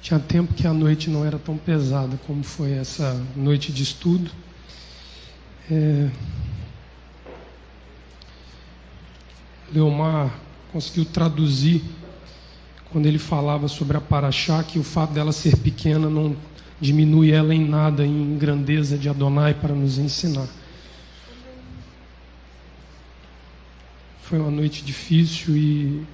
Tinha tempo que a noite não era tão pesada como foi essa noite de estudo. Leomar conseguiu traduzir, quando ele falava sobre a Paraxá, que o fato dela ser pequena não diminui ela em nada em grandeza de Adonai para nos ensinar. Foi uma noite difícil e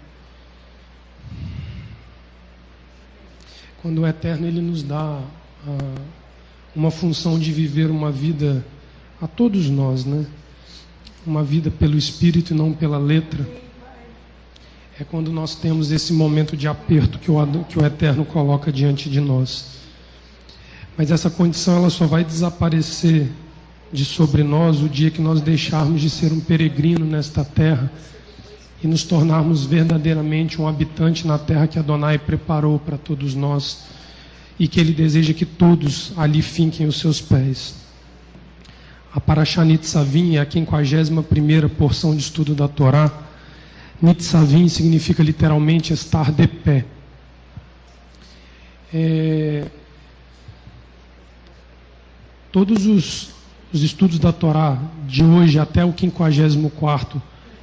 quando o Eterno ele nos dá uma função de viver uma vida a todos nós, né? Uma vida pelo Espírito e não pela letra. É quando nós temos esse momento de aperto que o Eterno coloca diante de nós. Mas essa condição ela só vai desaparecer de sobre nós o dia que nós deixarmos de ser um peregrino nesta terra e nos tornarmos verdadeiramente um habitante na terra que Adonai preparou para todos nós e que Ele deseja que todos ali finquem os seus pés. A Paraxá Nitzavim é a 51ª porção de estudo da Torá. Nitzavim significa literalmente estar de pé. Todos os estudos da Torá de hoje até o 54º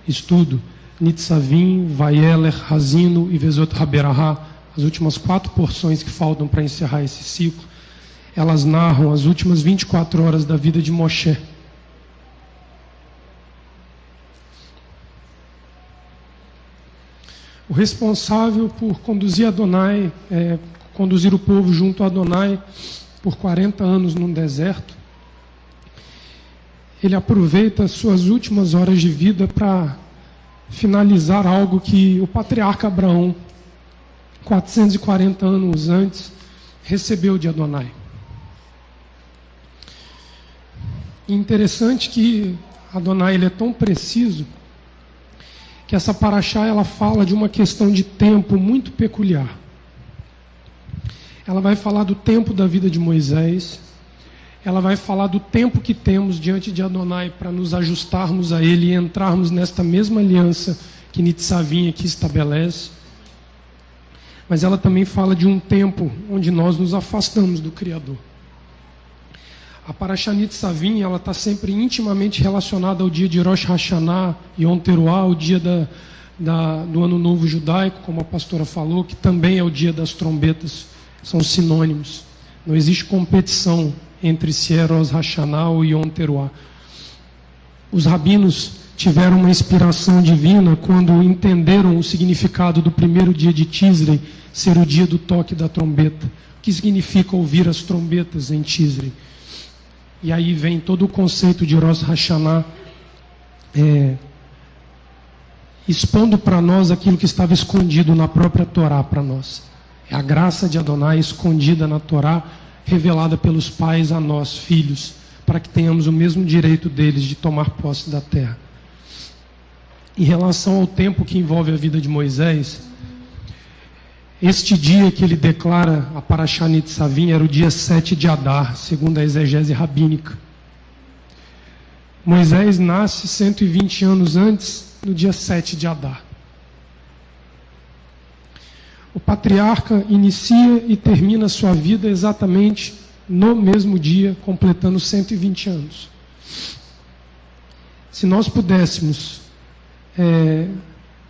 estudo, Nitzavim, Vayeler, Hazino e Vezot Haberahá, as últimas 4 porções que faltam para encerrar esse ciclo, elas narram as últimas 24 horas da vida de Moshe. O responsável por conduzir conduzir o povo junto a Adonai por 40 anos num deserto, ele aproveita as suas últimas horas de vida para finalizar algo que o patriarca Abraão, 440 anos antes, recebeu de Adonai. E interessante que Adonai ele é tão preciso que essa paraxá ela fala de uma questão de tempo muito peculiar. Ela vai falar do tempo da vida de Moisés, ela vai falar do tempo que temos diante de Adonai para nos ajustarmos a Ele e entrarmos nesta mesma aliança que Nitzavim aqui estabelece. Mas ela também fala de um tempo onde nós nos afastamos do Criador. A Paraxá Nitzavim, ela está sempre intimamente relacionada ao dia de Rosh Hashanah, Yom Teruah, o dia do Ano Novo Judaico, como a pastora falou, que também é o dia das trombetas, são sinônimos. Não existe competição entre se é Rosh Hashanah ou Yom Teruah. Os rabinos tiveram uma inspiração divina quando entenderam o significado do primeiro dia de Tisrei ser o dia do toque da trombeta. O que significa ouvir as trombetas em Tisrei? E aí vem todo o conceito de Rosh Hashanah, expondo para nós aquilo que estava escondido na própria Torá para nós. É a graça de Adonai escondida na Torá, revelada pelos pais a nós, filhos, para que tenhamos o mesmo direito deles de tomar posse da terra. Em relação ao tempo que envolve a vida de Moisés, este dia que ele declara a Paraxá Nitzavim era o dia 7 de Adar, segundo a exegese rabínica. Moisés nasce 120 anos antes, no dia 7 de Adar. O patriarca inicia e termina sua vida exatamente no mesmo dia, completando 120 anos. Se nós pudéssemos,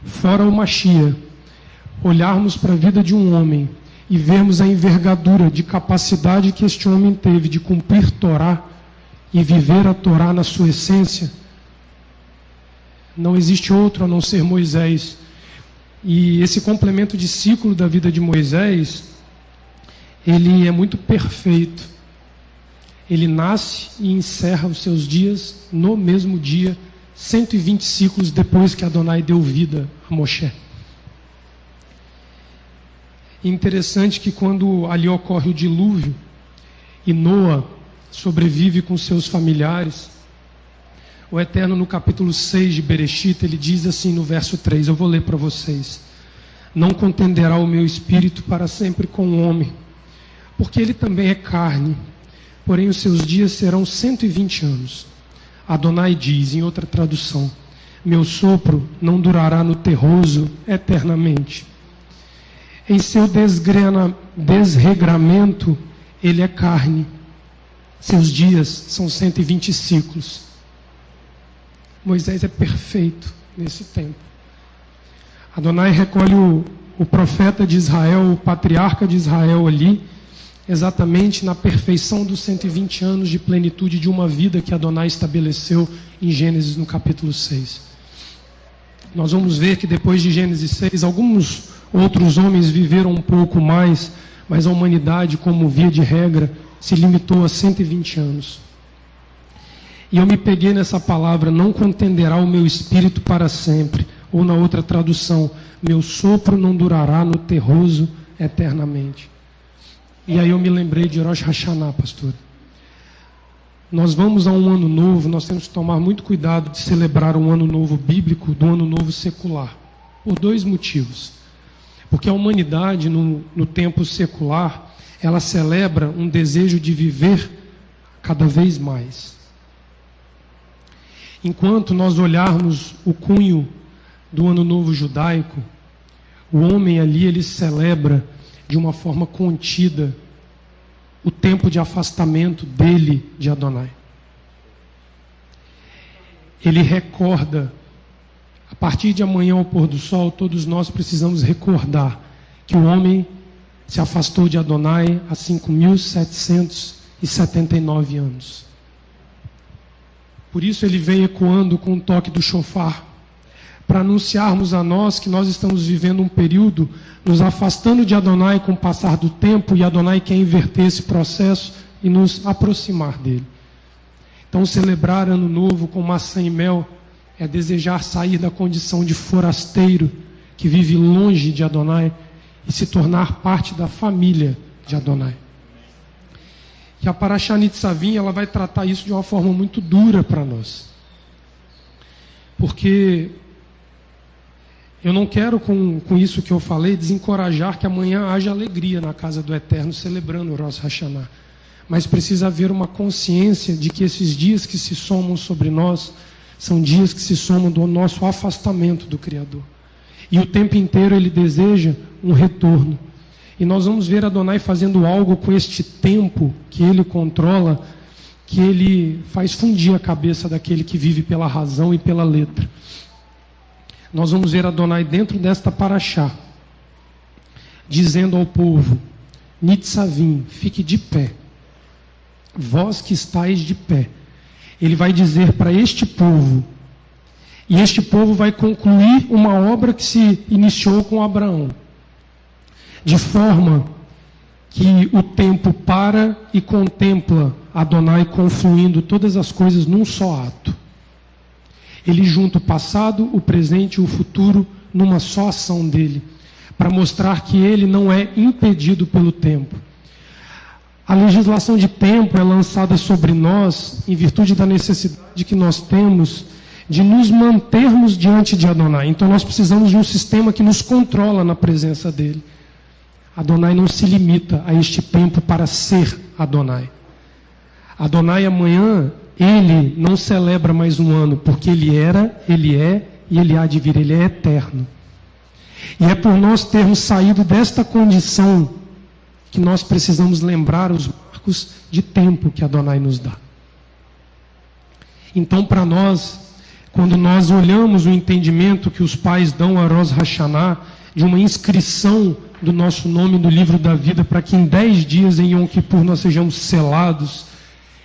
fora o Mashiach, olharmos para a vida de um homem e vermos a envergadura de capacidade que este homem teve de cumprir Torá e viver a Torá na sua essência, não existe outro a não ser Moisés. E esse complemento de ciclo da vida de Moisés, ele é muito perfeito. Ele nasce e encerra os seus dias no mesmo dia, 120 ciclos depois que Adonai deu vida a Moshe. Interessante que quando ali ocorre o dilúvio e Noa sobrevive com seus familiares, o Eterno no capítulo 6 de Bereshit, ele diz assim no verso 3, eu vou ler para vocês: não contenderá o meu espírito para sempre com o homem, porque ele também é carne, porém os seus dias serão 120 anos. Adonai diz, em outra tradução, meu sopro não durará no terroso eternamente. em seu desregramento, ele é carne. Seus dias são 120 ciclos. Moisés é perfeito nesse tempo. Adonai recolhe o profeta de Israel, o patriarca de Israel ali, exatamente na perfeição dos 120 anos de plenitude de uma vida que Adonai estabeleceu em Gênesis no capítulo 6. Nós vamos ver que depois de Gênesis 6, alguns outros homens viveram um pouco mais, mas a humanidade, como via de regra, se limitou a 120 anos. E eu me peguei nessa palavra, não contenderá o meu espírito para sempre, ou na outra tradução, meu sopro não durará no terroso eternamente. E aí eu me lembrei de Rosh Hashanah, pastor. Nós vamos a um ano novo, nós temos que tomar muito cuidado de celebrar um ano novo bíblico do ano novo secular, por dois motivos. Porque a humanidade, no tempo secular, ela celebra um desejo de viver cada vez mais. Enquanto nós olharmos o cunho do ano novo judaico, o homem ali, ele celebra de uma forma contida o tempo de afastamento dele de Adonai. Ele recorda, a partir de amanhã ao pôr do sol, todos nós precisamos recordar que o homem se afastou de Adonai há 5.779 anos. Por isso ele vem ecoando com o toque do shofar, para anunciarmos a nós que nós estamos vivendo um período nos afastando de Adonai com o passar do tempo, e Adonai quer inverter esse processo e nos aproximar dele. Então, celebrar Ano Novo com maçã e mel é desejar sair da condição de forasteiro que vive longe de Adonai e se tornar parte da família de Adonai. E a Parashá Nitzavim, ela vai tratar isso de uma forma muito dura para nós. Porque eu não quero, com isso que eu falei, desencorajar que amanhã haja alegria na casa do Eterno, celebrando o Rosh Hashanah. Mas precisa haver uma consciência de que esses dias que se somam sobre nós, são dias que se somam do nosso afastamento do Criador. E o tempo inteiro ele deseja um retorno. E nós vamos ver Adonai fazendo algo com este tempo que ele controla, que ele faz fundir a cabeça daquele que vive pela razão e pela letra. Nós vamos ver Adonai dentro desta paraxá, dizendo ao povo: Nitzavim, fique de pé, vós que estáis de pé. Ele vai dizer para este povo, e este povo vai concluir uma obra que se iniciou com Abraão, de forma que o tempo para e contempla Adonai confluindo todas as coisas num só ato. Ele junta o passado, o presente e o futuro numa só ação dele, para mostrar que ele não é impedido pelo tempo. A legislação de tempo é lançada sobre nós em virtude da necessidade que nós temos de nos mantermos diante de Adonai. Então nós precisamos de um sistema que nos controla na presença dele. Adonai não se limita a este tempo para ser Adonai. Adonai amanhã, ele não celebra mais um ano, porque ele era, ele é e ele há de vir, ele é eterno. E é por nós termos saído desta condição que nós precisamos lembrar os marcos de tempo que Adonai nos dá. Então, para nós, quando nós olhamos o entendimento que os pais dão a Rosh Hashanah, de uma inscrição do nosso nome no livro da vida, para que em 10 dias em Yom Kippur nós sejamos selados,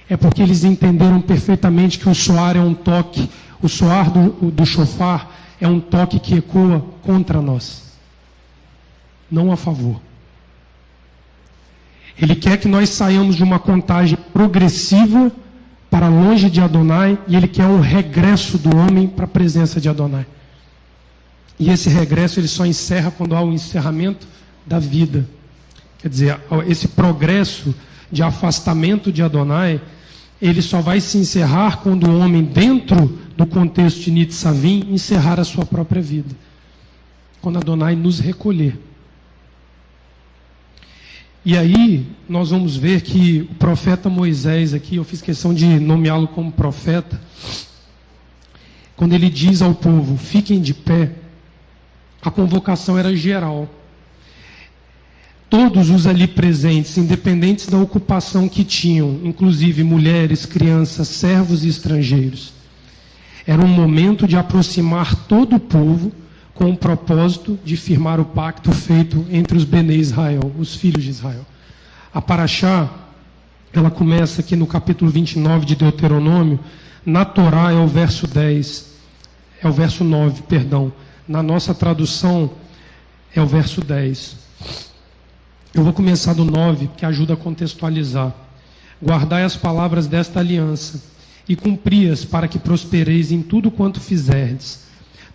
é porque eles entenderam perfeitamente que o soar é um toque, o soar do shofar é um toque que ecoa contra nós, não a favor. Ele quer que nós saiamos de uma contagem progressiva para longe de Adonai, e ele quer um regresso do homem para a presença de Adonai. E esse regresso ele só encerra quando há o encerramento da vida. Quer dizer, esse progresso de afastamento de Adonai, ele só vai se encerrar quando o homem, dentro do contexto de Nitzavim, encerrar a sua própria vida. Quando Adonai nos recolher. E aí, nós vamos ver que o profeta Moisés aqui, eu fiz questão de nomeá-lo como profeta, quando ele diz ao povo, fiquem de pé, a convocação era geral. Todos os ali presentes, independentes da ocupação que tinham, inclusive mulheres, crianças, servos e estrangeiros. Era um momento de aproximar todo o povo com o propósito de firmar o pacto feito entre os Bnei Israel, os filhos de Israel. A Parashá, ela começa aqui no capítulo 29 de Deuteronômio. Na Torá é o verso 9, perdão. Na nossa tradução é o verso 10. Eu vou começar do 9, que ajuda a contextualizar. Guardai as palavras desta aliança e cumpri-as para que prospereis em tudo quanto fizerdes.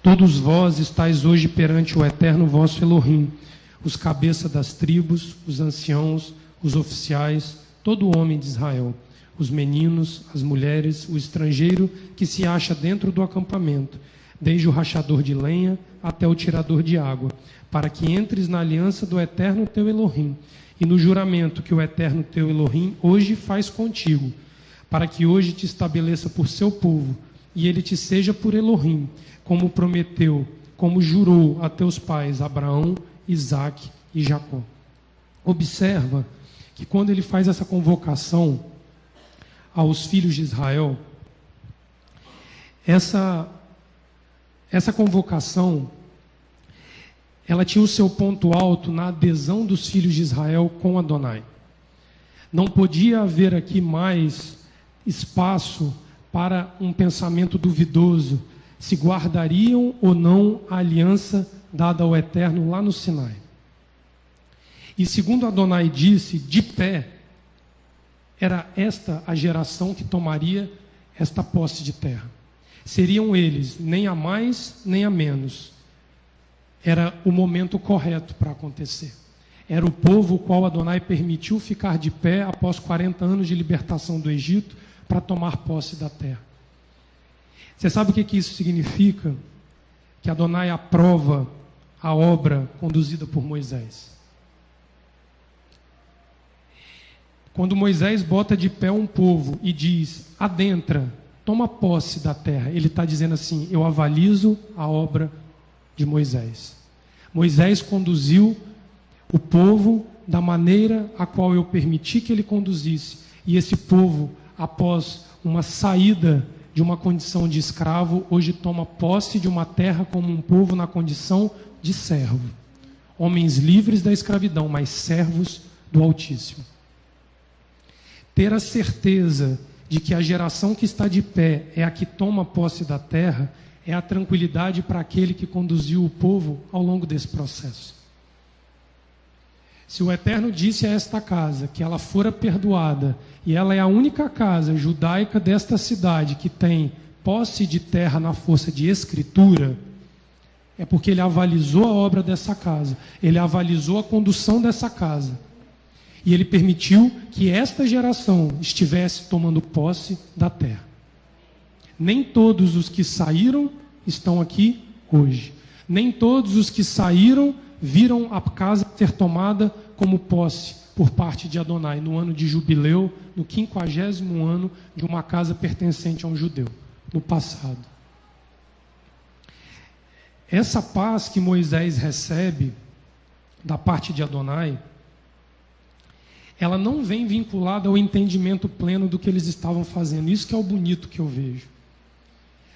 Todos vós estáis hoje perante o eterno vosso Elohim, os cabeças das tribos, os anciãos, os oficiais, todo homem de Israel, os meninos, as mulheres, o estrangeiro que se acha dentro do acampamento, desde o rachador de lenha até o tirador de água, para que entres na aliança do eterno teu Elohim, e no juramento que o eterno teu Elohim hoje faz contigo, para que hoje te estabeleça por seu povo, e ele te seja por Elohim, como prometeu, como jurou a teus pais, Abraão, Isaque e Jacó. Observa que quando ele faz essa convocação aos filhos de Israel, essa convocação, ela tinha o seu ponto alto na adesão dos filhos de Israel com Adonai. Não podia haver aqui mais espaço para um pensamento duvidoso, se guardariam ou não a aliança dada ao Eterno lá no Sinai. E segundo Adonai disse, de pé, era esta a geração que tomaria esta posse de terra. Seriam eles, nem a mais, nem a menos. Era o momento correto para acontecer. Era o povo o qual Adonai permitiu ficar de pé após 40 anos de libertação do Egito para tomar posse da terra. Você sabe o que isso significa? Que Adonai aprova a obra conduzida por Moisés. Quando Moisés bota de pé um povo e diz, adentra, toma posse da terra, ele está dizendo assim, eu avalizo a obra de Moisés. Moisés conduziu o povo da maneira a qual eu permiti que ele conduzisse. E esse povo, após uma saída de uma condição de escravo, hoje toma posse de uma terra como um povo na condição de servo. Homens livres da escravidão, mas servos do Altíssimo. Ter a certeza de que a geração que está de pé é a que toma posse da terra, é a tranquilidade para aquele que conduziu o povo ao longo desse processo. Se o Eterno disse a esta casa que ela fora perdoada, e ela é a única casa judaica desta cidade que tem posse de terra na força de escritura, é porque ele avalizou a obra dessa casa, ele avalizou a condução dessa casa, e ele permitiu que esta geração estivesse tomando posse da terra. Nem todos os que saíram estão aqui hoje. Nem todos os que saíram viram a casa ser tomada como posse por parte de Adonai no ano de jubileu, no 50º ano de uma casa pertencente a um judeu, no passado. Essa paz que Moisés recebe da parte de Adonai, ela não vem vinculada ao entendimento pleno do que eles estavam fazendo. Isso que é o bonito que eu vejo.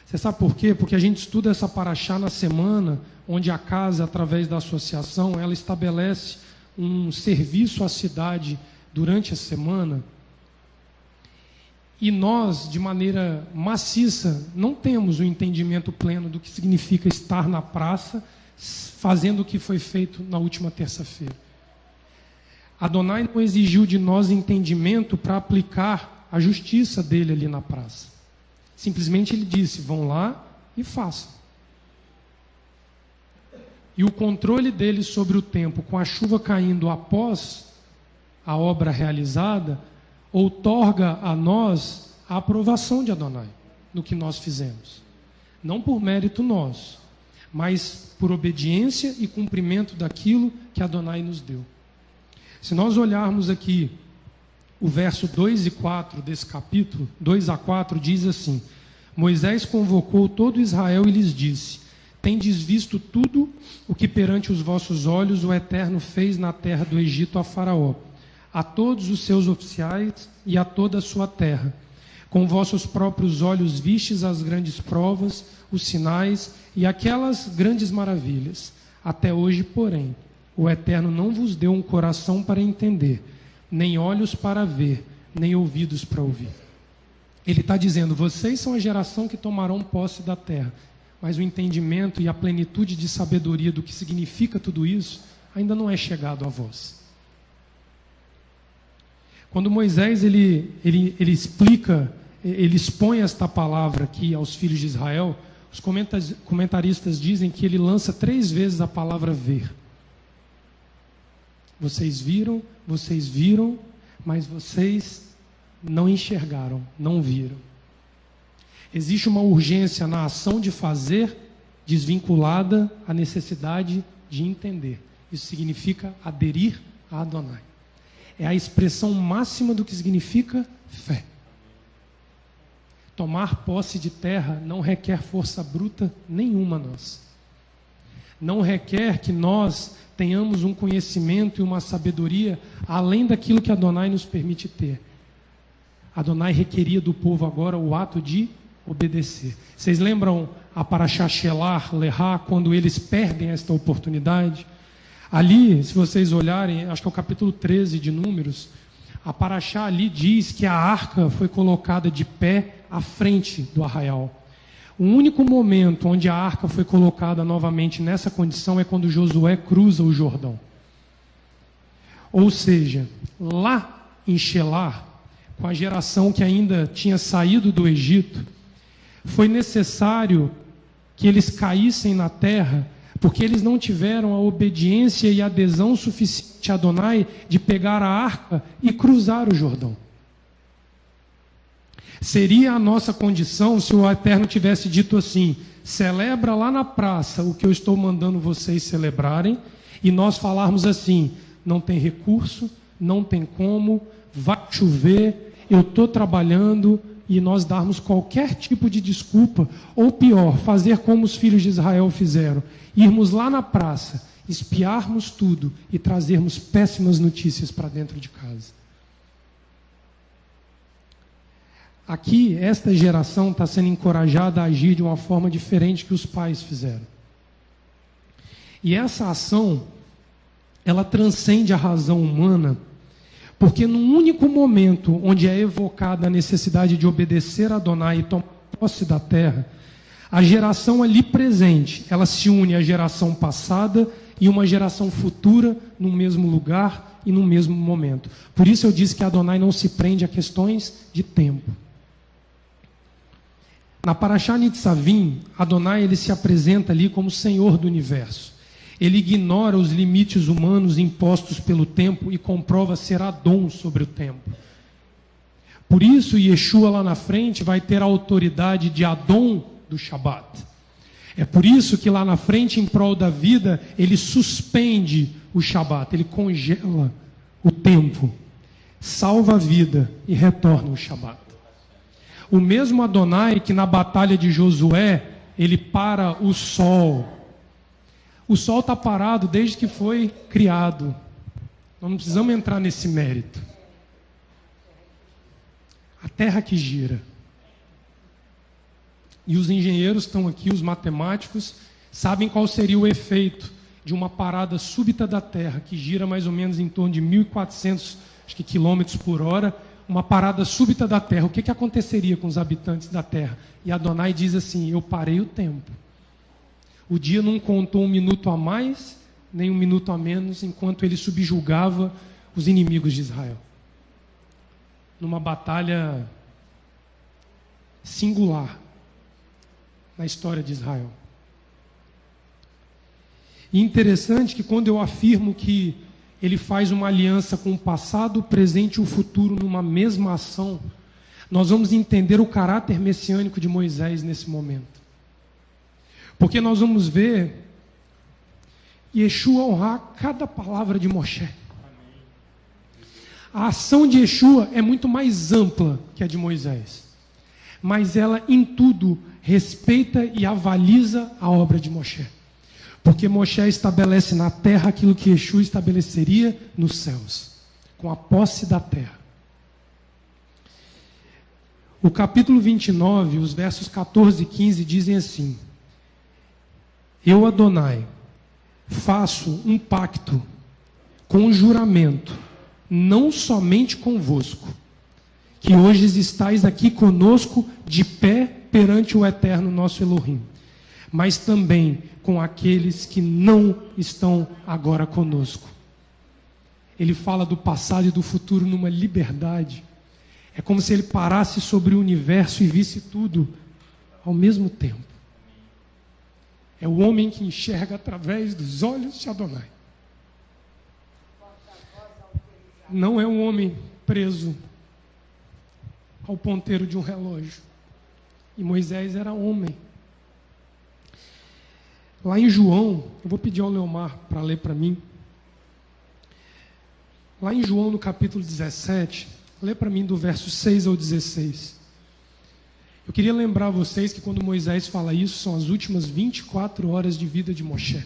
Você sabe por quê? Porque a gente estuda essa paraxá na semana, onde a casa, através da associação, ela estabelece um serviço à cidade durante a semana. E nós, de maneira maciça, não temos o entendimento pleno do que significa estar na praça, fazendo o que foi feito na última terça-feira. Adonai não exigiu de nós entendimento para aplicar a justiça dele ali na praça. Simplesmente ele disse, vão lá e façam. E o controle dele sobre o tempo, com a chuva caindo após a obra realizada, outorga a nós a aprovação de Adonai no que nós fizemos. Não por mérito nosso, mas por obediência e cumprimento daquilo que Adonai nos deu. Se nós olharmos aqui o verso 2 e 4 desse capítulo, 2 a 4, diz assim, Moisés convocou todo Israel e lhes disse, Tendes visto tudo o que perante os vossos olhos o Eterno fez na terra do Egito a Faraó, a todos os seus oficiais e a toda a sua terra. Com vossos próprios olhos vistes as grandes provas, os sinais e aquelas grandes maravilhas. Até hoje, porém, o Eterno não vos deu um coração para entender, nem olhos para ver, nem ouvidos para ouvir. Ele está dizendo, vocês são a geração que tomarão posse da terra, mas o entendimento e a plenitude de sabedoria do que significa tudo isso ainda não é chegado a vós. Quando Moisés ele explica, ele expõe esta palavra aqui aos filhos de Israel, os comentaristas dizem que ele lança 3 vezes a palavra ver. Vocês viram, mas vocês não enxergaram, não viram. Existe uma urgência na ação de fazer, desvinculada à necessidade de entender. Isso significa aderir a Adonai. É a expressão máxima do que significa fé. Tomar posse de terra não requer força bruta nenhuma nossa. Não requer que nós tenhamos um conhecimento e uma sabedoria além daquilo que Adonai nos permite ter. Adonai requeria do povo agora o ato de obedecer. Vocês lembram a Parashá Shelah, Lehá, quando eles perdem esta oportunidade? Ali, se vocês olharem, acho que é o capítulo 13 de Números, a Parashá ali diz que a arca foi colocada de pé à frente do arraial. O único momento onde a arca foi colocada novamente nessa condição é quando Josué cruza o Jordão. Ou seja, lá em Shelah, com a geração que ainda tinha saído do Egito, foi necessário que eles caíssem na terra, porque eles não tiveram a obediência e a adesão suficiente a Adonai de pegar a arca e cruzar o Jordão. Seria a nossa condição se o Eterno tivesse dito assim, celebra lá na praça o que eu estou mandando vocês celebrarem, e nós falarmos assim, não tem recurso, não tem como, vai chover, eu estou trabalhando, e nós darmos qualquer tipo de desculpa, ou pior, fazer como os filhos de Israel fizeram, irmos lá na praça, espiarmos tudo e trazermos péssimas notícias para dentro de casa. Aqui, esta geração está sendo encorajada a agir de uma forma diferente que os pais fizeram. E essa ação, ela transcende a razão humana, porque num único momento onde é evocada a necessidade de obedecer a Adonai e tomar posse da terra, a geração ali presente, ela se une à geração passada e uma geração futura no mesmo lugar e no mesmo momento. Por isso eu disse que Adonai não se prende a questões de tempo. Na Parashá Nitzavim, Adonai ele se apresenta ali como Senhor do universo. Ele ignora os limites humanos impostos pelo tempo e comprova ser Adon sobre o tempo. Por isso, Yeshua lá na frente vai ter a autoridade de Adon do Shabat. É por isso que lá na frente, em prol da vida, ele suspende o Shabat, ele congela o tempo, salva a vida e retorna o Shabat. O mesmo Adonai que na batalha de Josué, ele para o sol. O sol está parado desde que foi criado. Nós não precisamos entrar nesse mérito. A terra que gira. E os engenheiros estão aqui, os matemáticos, sabem qual seria o efeito de uma parada súbita da terra, que gira mais ou menos em torno de 1.400 quilômetros por hora, uma parada súbita da terra. O que aconteceria com os habitantes da terra? E Adonai diz assim, eu parei o tempo. O dia não contou 1 minuto a mais, nem 1 minuto a menos, enquanto ele subjugava os inimigos de Israel. Numa batalha singular na história de Israel. E interessante que quando eu afirmo que ele faz uma aliança com o passado, o presente e o futuro numa mesma ação, nós vamos entender o caráter messiânico de Moisés nesse momento. Porque nós vamos ver Yeshua honrar cada palavra de Moshe. A ação de Yeshua é muito mais ampla que a de Moisés. mas ela em tudo respeita e avaliza a obra de Moshe. Porque Moshe estabelece na terra aquilo que Yeshua estabeleceria nos céus, com a posse da terra. O capítulo 29, os versos 14 e 15 dizem assim: Eu, Adonai, faço um pacto com um juramento, não somente convosco, que hoje estáis aqui conosco de pé perante o eterno nosso Elohim, mas também com aqueles que não estão agora conosco. Ele fala do passado e do futuro numa liberdade. É como se ele parasse sobre o universo e visse tudo ao mesmo tempo. É o homem que enxerga através dos olhos de Adonai. Não é um homem preso ao ponteiro de um relógio. E Moisés era homem. Lá em João, eu vou pedir ao Leomar para ler para mim. Lá em João, no capítulo 17, lê para mim do verso 6 ao 16. Eu queria lembrar vocês que quando Moisés fala isso, são as últimas 24 horas de vida de Moshe.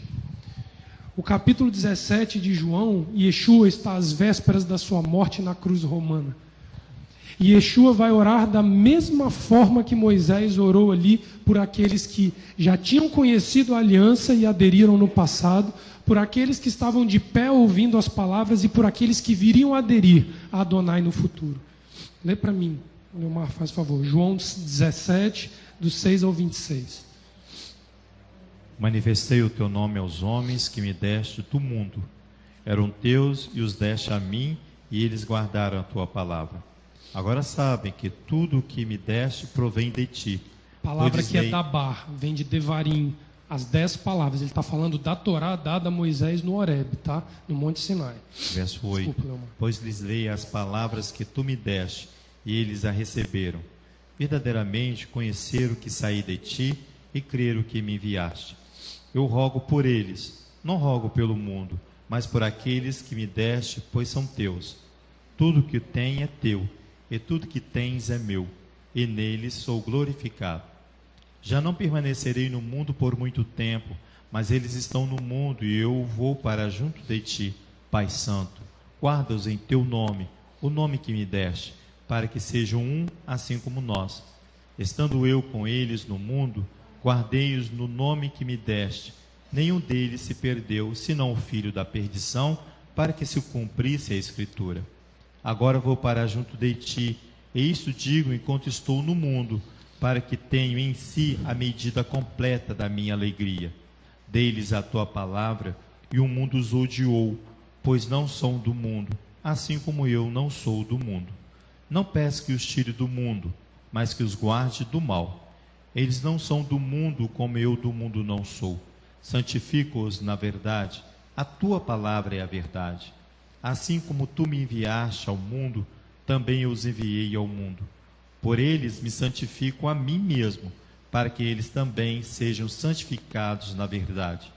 O capítulo 17 de João, Yeshua está às vésperas da sua morte na cruz romana. E Yeshua vai orar da mesma forma que Moisés orou ali por aqueles que já tinham conhecido a aliança e aderiram no passado, por aqueles que estavam de pé ouvindo as palavras e por aqueles que viriam aderir a Adonai no futuro. Lê para mim, Leomar, faz favor. João 17, do 6 ao 26. Manifestei o teu nome aos homens que me deste do mundo. Eram teus e os deste a mim, e eles guardaram a tua palavra. Agora sabem que tudo o que me deste provém de ti. Palavra que é Dabar, vem de Devarim, as 10 palavras. Ele está falando da Torá dada a Moisés no Horeb, tá? No Monte Sinai. Verso 8. Desculpa, pois lhes dei as palavras que tu me deste, e eles a receberam. Verdadeiramente conheceram que saí de ti e creram que me enviaste. Eu rogo por eles, não rogo pelo mundo, mas por aqueles que me deste, pois são teus. Tudo que tem é teu, e tudo que tens é meu, e neles sou glorificado. Já não permanecerei no mundo por muito tempo, mas eles estão no mundo, e eu vou para junto de ti, Pai Santo. Guarda-os em teu nome, o nome que me deste, para que sejam um, assim como nós. Estando eu com eles no mundo, guardei-os no nome que me deste. Nenhum deles se perdeu, senão o filho da perdição, para que se cumprisse a Escritura. Agora vou para junto de ti, e isto digo enquanto estou no mundo, para que tenham em si a medida completa da minha alegria. Dei-lhes a tua palavra, e o mundo os odiou, pois não são do mundo, assim como eu não sou do mundo. Não peço que os tire do mundo, mas que os guarde do mal. Eles não são do mundo, como eu do mundo não sou. Santifico-os na verdade, a tua palavra é a verdade. Assim como tu me enviaste ao mundo, também eu os enviei ao mundo. Por eles me santifico a mim mesmo, para que eles também sejam santificados na verdade.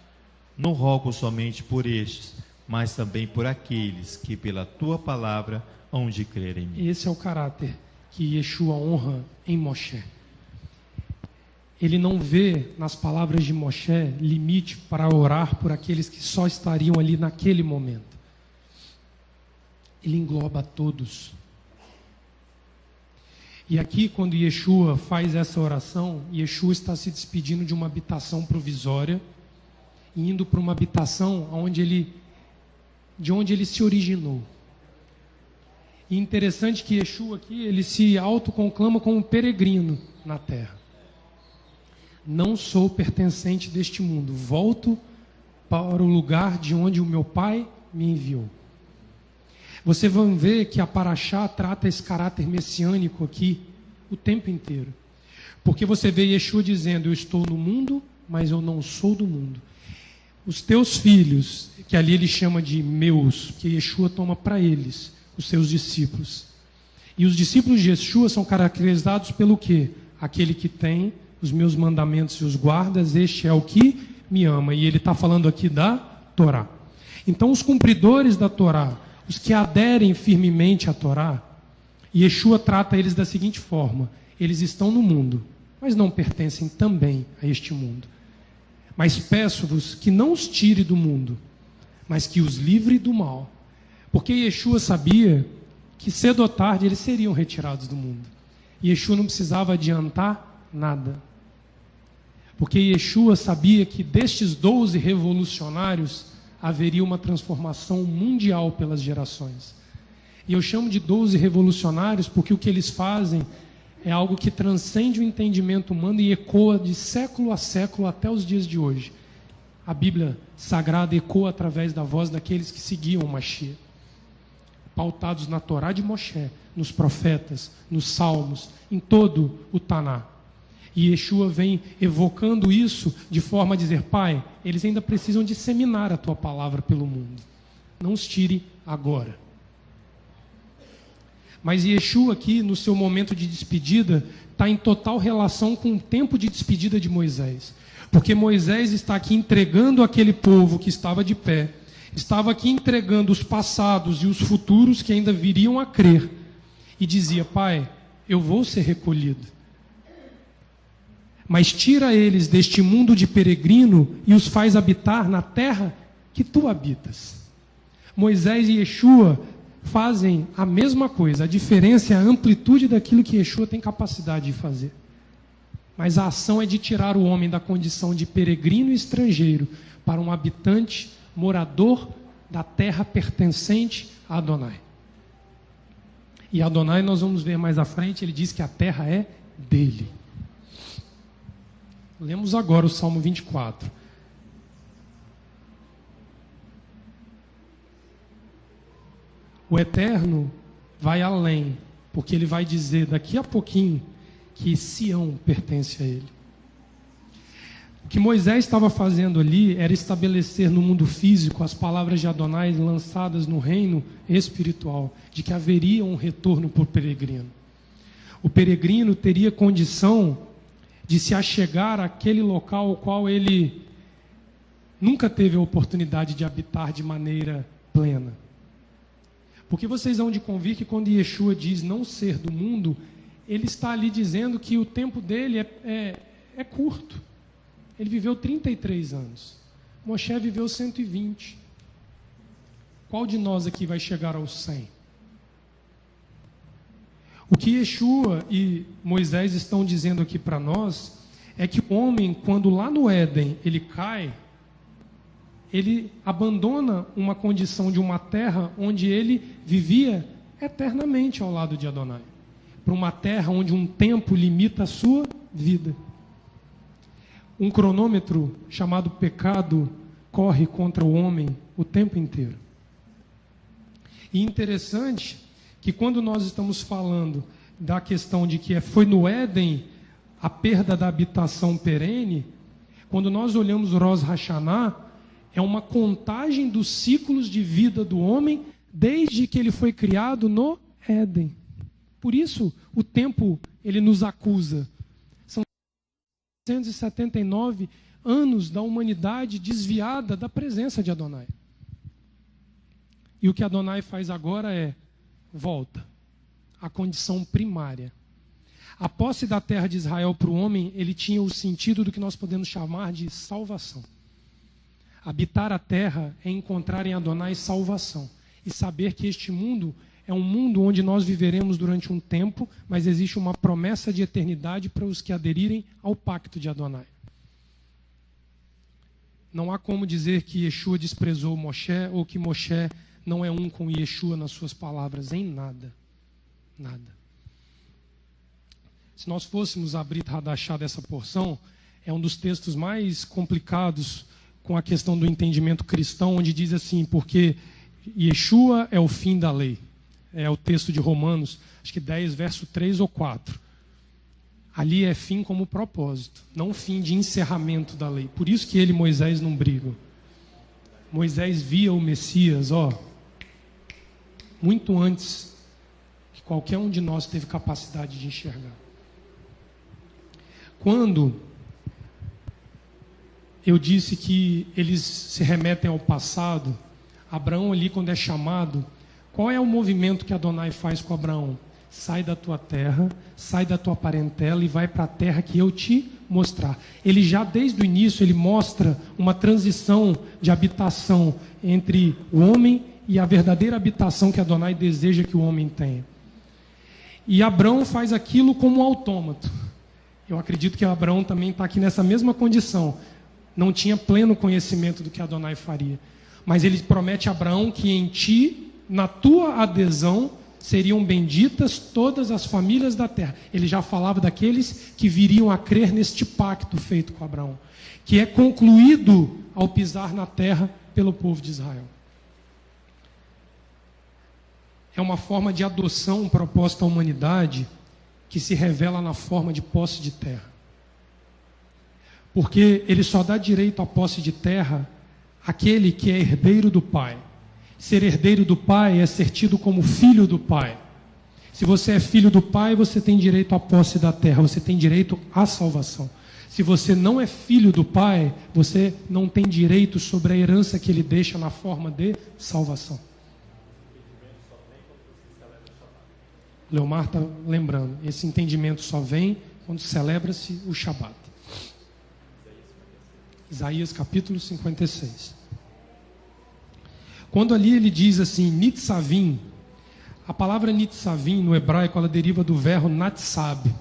Não rogo somente por estes, mas também por aqueles que pela tua palavra hão de crer em mim. Esse é o caráter que Yeshua honra em Moshe. Ele não vê nas palavras de Moshe limite para orar por aqueles que só estariam ali naquele momento. Ele engloba todos. E aqui, quando Yeshua faz essa oração, Yeshua está se despedindo de uma habitação provisória e indo para uma habitação de onde ele se originou. E interessante que Yeshua aqui, ele se autoconclama como peregrino na terra. Não sou pertencente deste mundo, volto para o lugar de onde o meu Pai me enviou. Você vai ver que a Paraxá trata esse caráter messiânico aqui o tempo inteiro. Porque você vê Yeshua dizendo, eu estou no mundo, mas eu não sou do mundo. Os teus filhos, que ali ele chama de meus, que Yeshua toma para eles, os seus discípulos. E os discípulos de Yeshua são caracterizados pelo quê? Aquele que tem os meus mandamentos e os guardas, este é o que me ama. E ele está falando aqui da Torá. Então os cumpridores da Torá, os que aderem firmemente à Torá, Yeshua trata eles da seguinte forma: eles estão no mundo, mas não pertencem também a este mundo. Mas peço-vos que não os tire do mundo, mas que os livre do mal. Porque Yeshua sabia que cedo ou tarde eles seriam retirados do mundo. Yeshua não precisava adiantar nada. Porque Yeshua sabia que destes 12 revolucionários haveria uma transformação mundial pelas gerações. E eu chamo de 12 revolucionários porque o que eles fazem é algo que transcende o entendimento humano e ecoa de século a século até os dias de hoje. A Bíblia Sagrada ecoa através da voz daqueles que seguiam o Mashiach, pautados na Torá de Moshe, nos profetas, nos salmos, em todo o Taná. E Yeshua vem evocando isso de forma a dizer: Pai, eles ainda precisam disseminar a Tua palavra pelo mundo. Não os tire agora. Mas Yeshua aqui, no seu momento de despedida, está em total relação com o tempo de despedida de Moisés. Porque Moisés está aqui entregando aquele povo que estava de pé, estava aqui entregando os passados e os futuros que ainda viriam a crer. E dizia: Pai, eu vou ser recolhido, mas tira eles deste mundo de peregrino e os faz habitar na terra que tu habitas. Moisés e Yeshua fazem a mesma coisa, a diferença é a amplitude daquilo que Yeshua tem capacidade de fazer. Mas a ação é de tirar o homem da condição de peregrino e estrangeiro para um habitante, morador da terra pertencente a Adonai. E Adonai, nós vamos ver mais à frente, ele diz que a terra é dele. Lemos agora o Salmo 24. O Eterno vai além, porque ele vai dizer daqui a pouquinho que Sião pertence a ele. O que Moisés estava fazendo ali era estabelecer no mundo físico as palavras de Adonai lançadas no reino espiritual, de que haveria um retorno por peregrino. O peregrino teria condição de se achegar àquele local ao qual ele nunca teve a oportunidade de habitar de maneira plena. Porque vocês vão de convir que quando Yeshua diz não ser do mundo, ele está ali dizendo que o tempo dele é curto. Ele viveu 33 anos. Moshe viveu 120. Qual de nós aqui vai chegar aos 100? O que Yeshua e Moisés estão dizendo aqui para nós é que o homem, quando lá no Éden ele cai, ele abandona uma condição de uma terra onde ele vivia eternamente ao lado de Adonai, para uma terra onde um tempo limita a sua vida. Um cronômetro chamado pecado corre contra o homem o tempo inteiro. E interessante que quando nós estamos falando da questão de que foi no Éden a perda da habitação perene, quando nós olhamos o Rosh Hashanah, é uma contagem dos ciclos de vida do homem desde que ele foi criado no Éden. Por isso, o tempo, ele nos acusa. São 179 anos da humanidade desviada da presença de Adonai. E o que Adonai faz agora é, volta à condição primária. A posse da terra de Israel para o homem, ele tinha o sentido do que nós podemos chamar de salvação. Habitar a terra é encontrar em Adonai salvação. E saber que este mundo é um mundo onde nós viveremos durante um tempo, mas existe uma promessa de eternidade para os que aderirem ao pacto de Adonai. Não há como dizer que Yeshua desprezou Moshe ou que Moshe não é um com Yeshua nas suas palavras, em nada. Nada. Se nós fôssemos abrir Hadashá dessa porção, é um dos textos mais complicados com a questão do entendimento cristão, onde diz assim, porque Yeshua é o fim da lei. É o texto de Romanos, acho que 10, verso 3 ou 4. Ali é fim como propósito, não fim de encerramento da lei. Por isso que ele e Moisés não brigam. Moisés via o Messias, muito antes que qualquer um de nós teve capacidade de enxergar. Quando eu disse que eles se remetem ao passado, Abraão ali quando é chamado, qual é o movimento que Adonai faz com Abraão? sai da tua terra, sai da tua parentela e vai para a terra que eu te mostrar. Ele já desde o início, ele mostra uma transição de habitação entre o homem e a verdadeira habitação que Adonai deseja que o homem tenha. E Abrão faz aquilo como um autômato. Eu acredito que Abrão também está aqui nessa mesma condição. Não tinha pleno conhecimento do que Adonai faria. Mas ele promete a Abraão que em ti, na tua adesão, seriam benditas todas as famílias da terra. Ele já falava daqueles que viriam a crer neste pacto feito com Abraão, que é concluído ao pisar na terra pelo povo de Israel. É uma forma de adoção proposta à humanidade que se revela na forma de posse de terra. Porque ele só dá direito à posse de terra àquele que é herdeiro do Pai. Ser herdeiro do Pai é ser tido como filho do Pai. Se você é filho do Pai, você tem direito à posse da terra, você tem direito à salvação. Se você não é filho do Pai, você não tem direito sobre a herança que ele deixa na forma de salvação. Leomar está lembrando, esse entendimento só vem quando celebra-se o Shabat. Isaías capítulo 56. Quando ali ele diz assim, Nitzavim, a palavra Nitzavim no hebraico ela deriva do verbo natsab,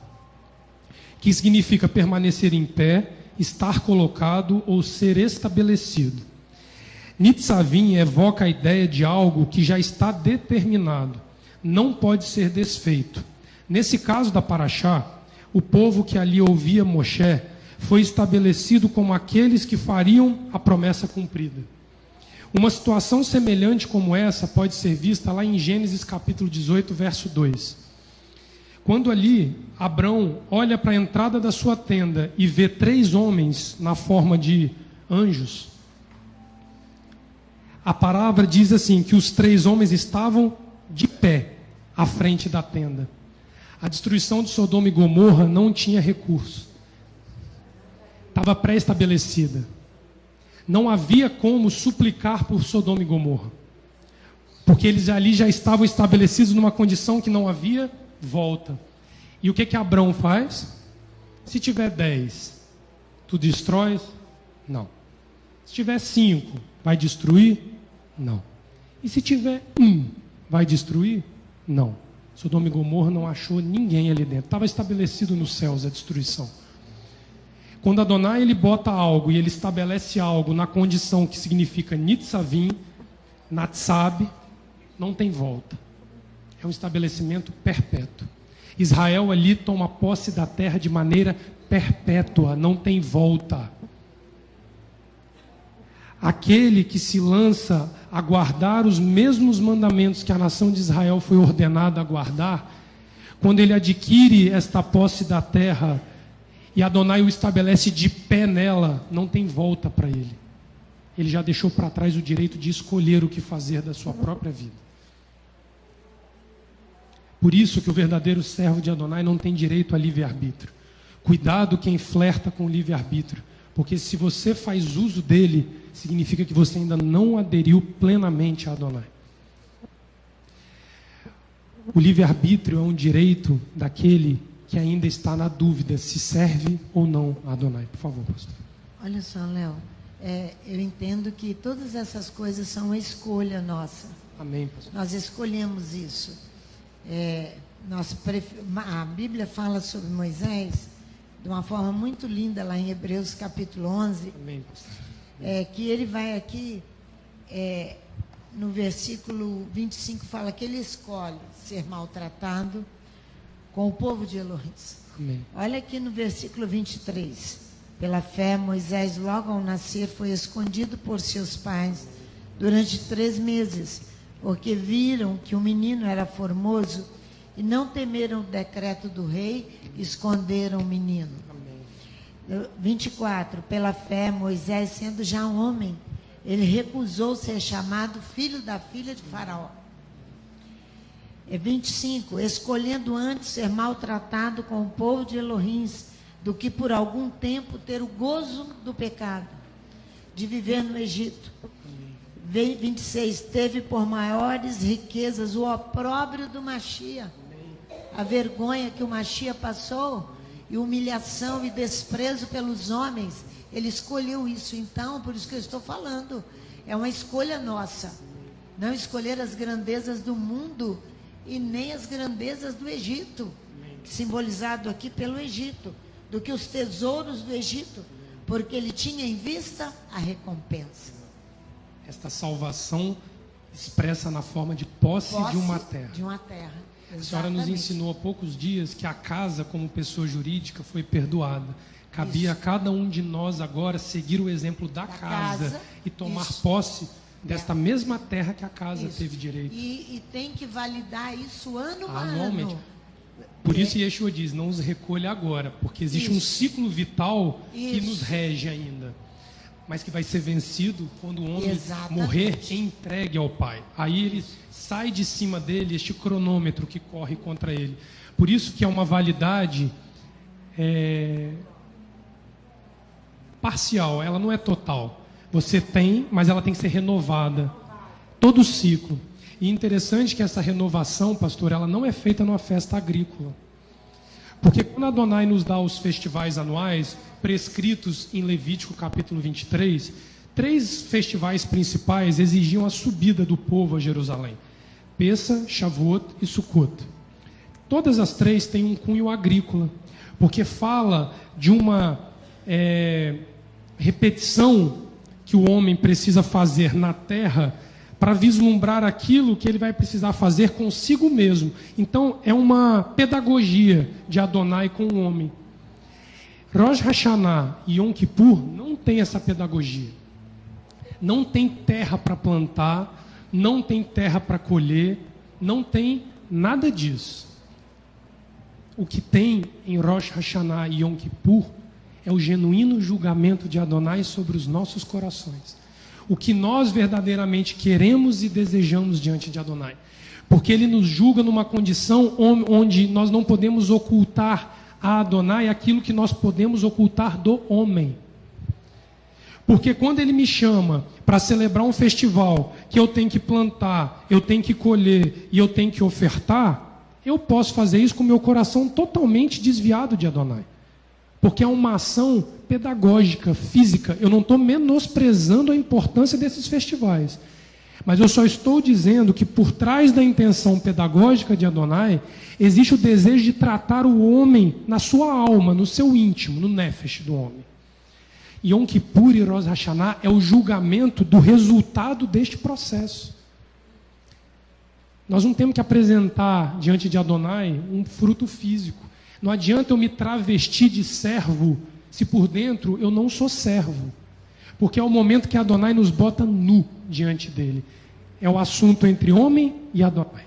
que significa permanecer em pé, estar colocado ou ser estabelecido. Nitzavim evoca a ideia de algo que já está determinado, não pode ser desfeito. Nesse caso da Paraxá, o povo que ali ouvia Moshe foi estabelecido como aqueles que fariam a promessa cumprida. Uma situação semelhante como essa pode ser vista lá em Gênesis capítulo 18, verso 2. Quando ali Abrão olha para a entrada da sua tenda e vê 3 homens na forma de anjos, a palavra diz assim, que os 3 homens estavam de pé à frente da tenda. A destruição de Sodoma e Gomorra não tinha recurso. Estava pré-estabelecida. Não havia como suplicar por Sodoma e Gomorra. Porque eles ali já estavam estabelecidos numa condição que não havia volta. E o que Abrão faz? Se tiver 10, tu destróis? Não. Se tiver 5, vai destruir? Não. E se tiver 1, vai destruir? Não. Sodoma e Gomorra não achou ninguém ali dentro. Estava estabelecido nos céus a destruição. Quando Adonai ele bota algo e ele estabelece algo na condição que significa Nitzavim, Natsab, não tem volta. É um estabelecimento perpétuo. Israel ali toma posse da terra de maneira perpétua, não tem volta. Aquele que se lança a guardar os mesmos mandamentos que a nação de Israel foi ordenada a guardar, quando ele adquire esta posse da terra e Adonai o estabelece de pé nela, não tem volta para ele. Ele já deixou para trás o direito de escolher o que fazer da sua própria vida. Por isso que o verdadeiro servo de Adonai não tem direito a livre-arbítrio. Cuidado quem flerta com o livre-arbítrio, porque se você faz uso dele, significa que você ainda não aderiu plenamente a Adonai. O livre-arbítrio é um direito daquele que ainda está na dúvida se serve ou não a Adonai. Por favor, pastor. Olha só, Léo, eu entendo que todas essas coisas são uma escolha nossa. Amém, pastor. Nós escolhemos isso. A Bíblia fala sobre Moisés de uma forma muito linda lá em Hebreus capítulo 11. Amém, pastor. Que ele vai aqui, no versículo 25, fala que ele escolhe ser maltratado com o povo de Elohim. Amém. Olha aqui no versículo 23. Pela fé, Moisés, logo ao nascer, foi escondido por seus pais durante 3 meses, porque viram que o menino era formoso e não temeram o decreto do rei, esconderam o menino. Amém. 24. Pela fé, Moisés, sendo já um homem, ele recusou ser chamado filho da filha de Faraó. 25. Escolhendo antes ser maltratado com o povo de Elohim, do que por algum tempo ter o gozo do pecado, de viver no Egito. 26. Teve por maiores riquezas o opróbrio do Machia. a vergonha que o Mashiach passou, e humilhação e desprezo pelos homens, ele escolheu isso. Então, por isso que eu estou falando, é uma escolha nossa, não escolher as grandezas do mundo e nem as grandezas do Egito, simbolizado aqui pelo Egito, do que os tesouros do Egito, porque ele tinha em vista a recompensa. Esta salvação expressa na forma de posse de uma terra. De uma terra. A senhora nos ensinou há poucos dias que a casa, como pessoa jurídica, foi perdoada. Cabia a cada um de nós agora seguir o exemplo da casa e tomar posse desta mesma terra que a casa teve direito. E tem que validar isso ano a anualmente. ano. Por isso Yeshua diz, não os recolha agora, porque existe um ciclo vital que nos rege ainda, mas que vai ser vencido quando o homem morrer e entregue ao Pai. Aí ele sai de cima dele este cronômetro que corre contra ele. Por isso que é uma validade parcial, ela não é total. Você tem, mas ela tem que ser renovada. Todo ciclo. E interessante que essa renovação, pastor, ela não é feita numa festa agrícola. Porque quando Adonai nos dá os festivais anuais, prescritos em Levítico capítulo 23, 3 festivais principais exigiam a subida do povo a Jerusalém: Pessa, Shavuot e Sukkot. Todas as 3 têm um cunho agrícola, porque fala de uma repetição que o homem precisa fazer na terra para vislumbrar aquilo que ele vai precisar fazer consigo mesmo. Então, é uma pedagogia de Adonai com o homem. Rosh Hashanah e Yom Kippur não tem essa pedagogia. Não tem terra para plantar, não tem terra para colher, não tem nada disso. O que tem em Rosh Hashanah e Yom Kippur é o genuíno julgamento de Adonai sobre os nossos corações. O que nós verdadeiramente queremos e desejamos diante de Adonai. Porque ele nos julga numa condição onde nós não podemos ocultar a Adonai aquilo que nós podemos ocultar do homem. Porque quando ele me chama para celebrar um festival que eu tenho que plantar, eu tenho que colher e eu tenho que ofertar, eu posso fazer isso com meu coração totalmente desviado de Adonai. Porque é uma ação pedagógica, física. Eu não estou menosprezando a importância desses festivais. Mas eu só estou dizendo que por trás da intenção pedagógica de Adonai, existe o desejo de tratar o homem na sua alma, no seu íntimo, no nefesh do homem. Yom Kippur e Rosh Hashanah é o julgamento do resultado deste processo. Nós não temos que apresentar diante de Adonai um fruto físico. Não adianta eu me travestir de servo se por dentro eu não sou servo. Porque é o momento que Adonai nos bota nu diante dele. É o assunto entre homem e Adonai.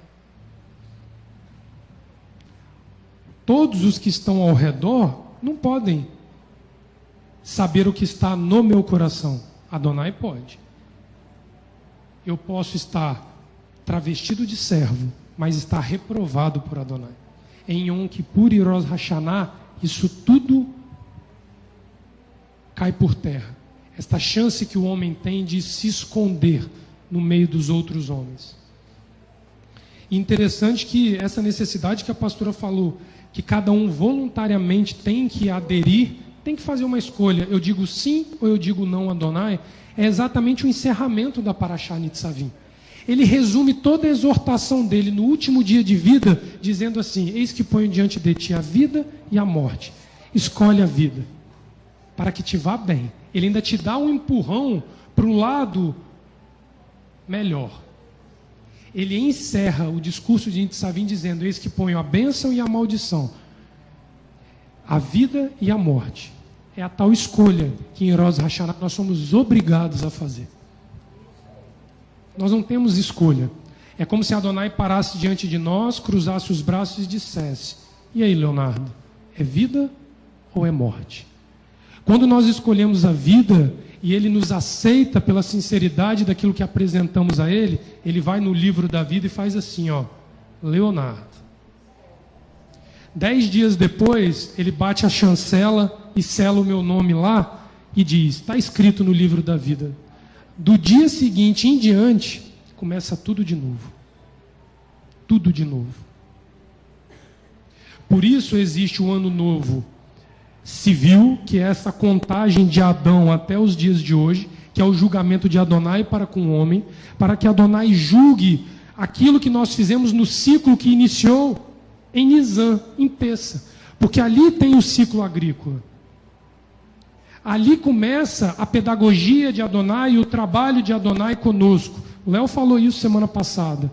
Todos os que estão ao redor não podem saber o que está no meu coração. Adonai pode. Eu posso estar travestido de servo, mas estar reprovado por Adonai. Em Yom Kippur e Rosh Hashanah, isso tudo cai por terra. Esta chance que o homem tem de se esconder no meio dos outros homens. E interessante que essa necessidade que a pastora falou, que cada um voluntariamente tem que aderir, tem que fazer uma escolha. Eu digo sim ou eu digo não a Adonai, é exatamente o encerramento da Parashá Nitzavim. Ele resume toda a exortação dele no último dia de vida, dizendo assim: eis que ponho diante de ti a vida e a morte. Escolhe a vida, para que te vá bem. Ele ainda te dá um empurrão para o lado melhor. Ele encerra o discurso de Nitzavim dizendo: eis que ponho a bênção e a maldição, a vida e a morte. É a tal escolha que em Rosh Hashanah nós somos obrigados a fazer. Nós não temos escolha. É como se Adonai parasse diante de nós, cruzasse os braços e dissesse: e aí, Leonardo, é vida ou é morte? Quando nós escolhemos a vida e ele nos aceita pela sinceridade daquilo que apresentamos a ele, ele vai no livro da vida e faz assim, ó: Leonardo. 10 dias depois, ele bate a chancela e sela o meu nome lá e diz: está escrito no livro da vida. Do dia seguinte em diante, começa tudo de novo. Tudo de novo. Por isso existe o ano novo civil, que é essa contagem de Adão até os dias de hoje, que é o julgamento de Adonai para com o homem, para que Adonai julgue aquilo que nós fizemos no ciclo que iniciou em Nisan, em Pessa, porque ali tem o ciclo agrícola. Ali começa a pedagogia de Adonai e o trabalho de Adonai conosco. O Léo falou isso semana passada.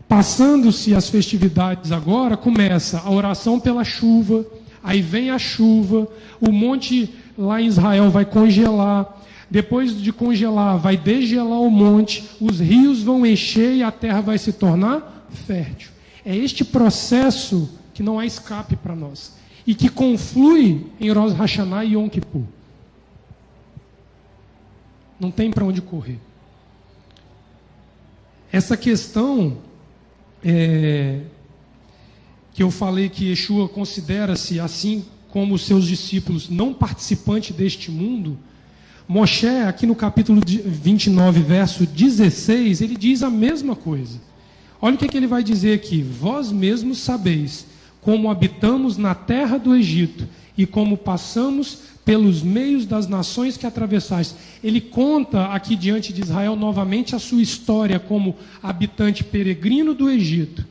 Passando-se as festividades agora, começa a oração pela chuva, aí vem a chuva, o monte lá em Israel vai congelar, depois de congelar vai degelar o monte, os rios vão encher e a terra vai se tornar fértil. É este processo que não há escape para nós e que conflui em Rosh Hashanah e Yom Kippur. Não tem para onde correr. Essa questão que eu falei que Yeshua considera-se, assim como os seus discípulos, não participante deste mundo, Moshe, aqui no capítulo 29, verso 16, ele diz a mesma coisa. Olha o que ele vai dizer aqui. Vós mesmos sabeis como habitamos na terra do Egito e como passamos pelos meios das nações que atravessais. Ele conta aqui diante de Israel novamente a sua história como habitante peregrino do Egito,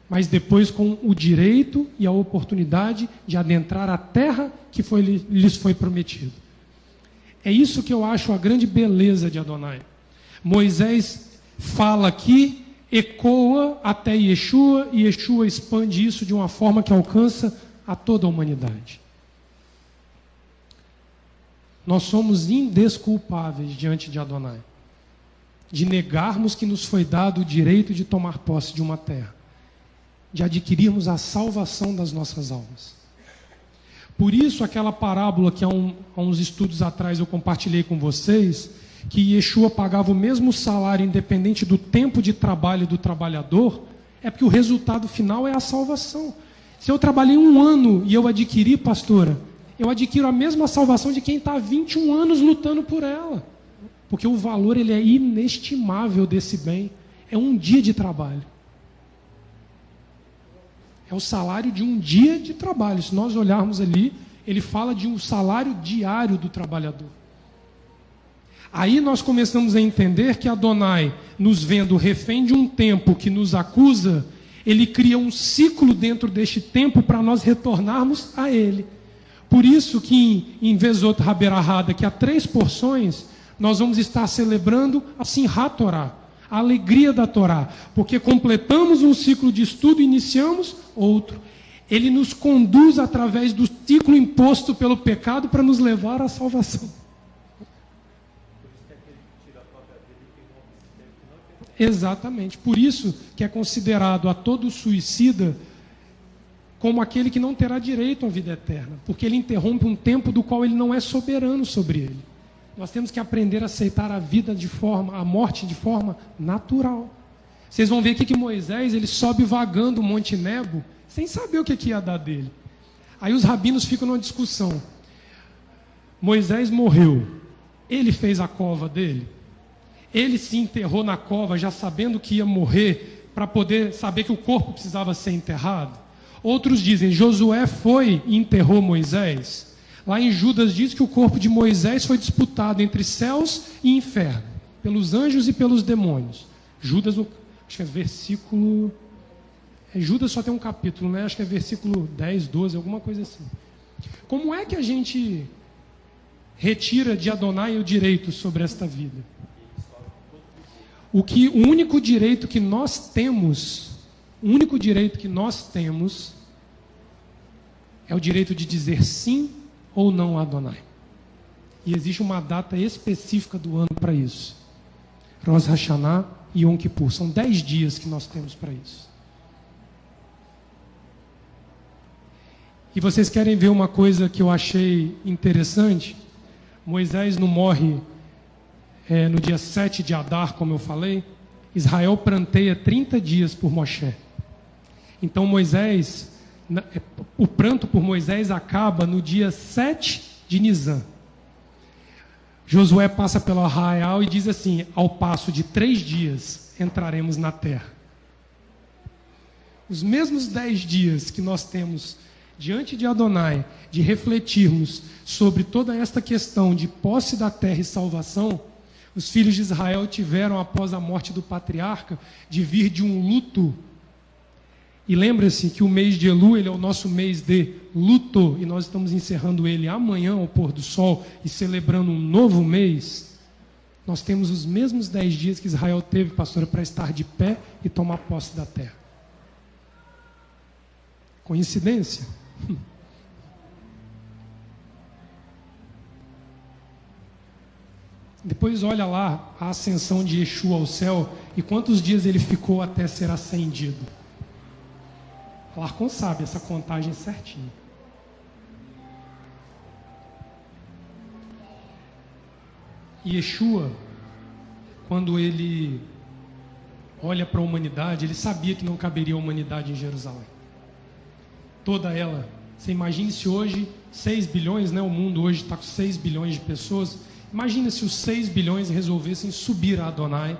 mas depois com o direito e a oportunidade de adentrar a terra que lhes foi prometido. É isso que eu acho a grande beleza de Adonai. Moisés fala aqui, ecoa até Yeshua, e Yeshua expande isso de uma forma que alcança a toda a humanidade. Nós somos indesculpáveis diante de Adonai, de negarmos que nos foi dado o direito de tomar posse de uma terra, de adquirirmos a salvação das nossas almas. Por isso, aquela parábola que há uns estudos atrás eu compartilhei com vocês, que Yeshua pagava o mesmo salário independente do tempo de trabalho do trabalhador, é porque o resultado final é a salvação. Se eu trabalhei 1 ano e eu adquiri, pastora, eu adquiro a mesma salvação de quem está há 21 anos lutando por ela. Porque o valor ele é inestimável desse bem. É 1 dia de trabalho. É o salário de 1 dia de trabalho. Se nós olharmos ali, ele fala de um salário diário do trabalhador. Aí nós começamos a entender que Adonai, nos vendo refém de um tempo que nos acusa, ele cria um ciclo dentro deste tempo para nós retornarmos a ele. Por isso que em Vezot Haberahá, que há 3 porções, nós vamos estar celebrando a Simchat Torá, a alegria da Torá, porque completamos um ciclo de estudo e iniciamos outro. Ele nos conduz através do ciclo imposto pelo pecado para nos levar à salvação. Exatamente. Por isso que é considerado a todo suicida como aquele que não terá direito à vida eterna, porque ele interrompe um tempo do qual ele não é soberano sobre ele. Nós temos que aprender a aceitar a morte de forma natural. Vocês vão ver aqui que Moisés, ele sobe vagando o Monte Nebo, sem saber o que ia dar dele. Aí os rabinos ficam numa discussão. Moisés morreu, ele fez a cova dele, ele se enterrou na cova já sabendo que ia morrer, para poder saber que o corpo precisava ser enterrado. Outros dizem, Josué foi e enterrou Moisés. Lá em Judas diz que o corpo de Moisés foi disputado entre céus e inferno, pelos anjos e pelos demônios. Judas, acho que é versículo... Judas só tem um capítulo, né? Acho que é versículo 10, 12, alguma coisa assim. Como é que a gente retira de Adonai o direito sobre esta vida? O único direito que nós temos é o direito de dizer sim ou não a Adonai. E existe uma data específica do ano para isso. Rosh Hashanah e Yom Kippur. São 10 dias que nós temos para isso. E vocês querem ver uma coisa que eu achei interessante? Moisés não morre no dia 7 de Adar, como eu falei. Israel pranteia 30 dias por Moshe. Então o pranto por Moisés acaba no dia 7 de Nisan. Josué passa pelo arraial e diz assim, ao passo de 3 dias entraremos na terra. os mesmos 10 dias que nós temos diante de Adonai, de refletirmos sobre toda esta questão de posse da terra e salvação, os filhos de Israel tiveram, após a morte do patriarca, de vir de um luto. E lembre-se que o mês de Elu, ele é o nosso mês de luto, e nós estamos encerrando ele amanhã ao pôr do sol e celebrando um novo mês. Nós temos os mesmos 10 dias que Israel teve, pastora, para estar de pé e tomar posse da terra. Coincidência? Depois olha lá a ascensão de Yeshua ao céu e quantos dias ele ficou até ser ascendido. Alarcon sabe essa contagem certinha. Yeshua, quando ele olha para a humanidade, ele sabia que não caberia a humanidade em Jerusalém. Toda ela. Você imagine se hoje 6 bilhões, né? O mundo hoje está com 6 bilhões de pessoas. Imagina se os 6 bilhões resolvessem subir a Adonai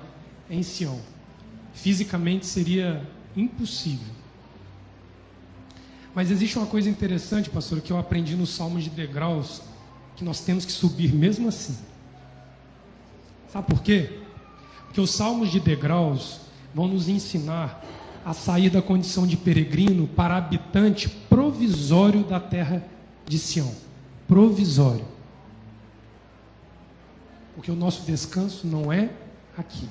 em Sião. Fisicamente seria impossível. Mas existe uma coisa interessante, pastor, que eu aprendi nos Salmos de degraus, que nós temos que subir mesmo assim. Sabe por quê? Porque os Salmos de degraus vão nos ensinar a sair da condição de peregrino para habitante provisório da terra de Sião. Provisório. Porque o nosso descanso não é aqui.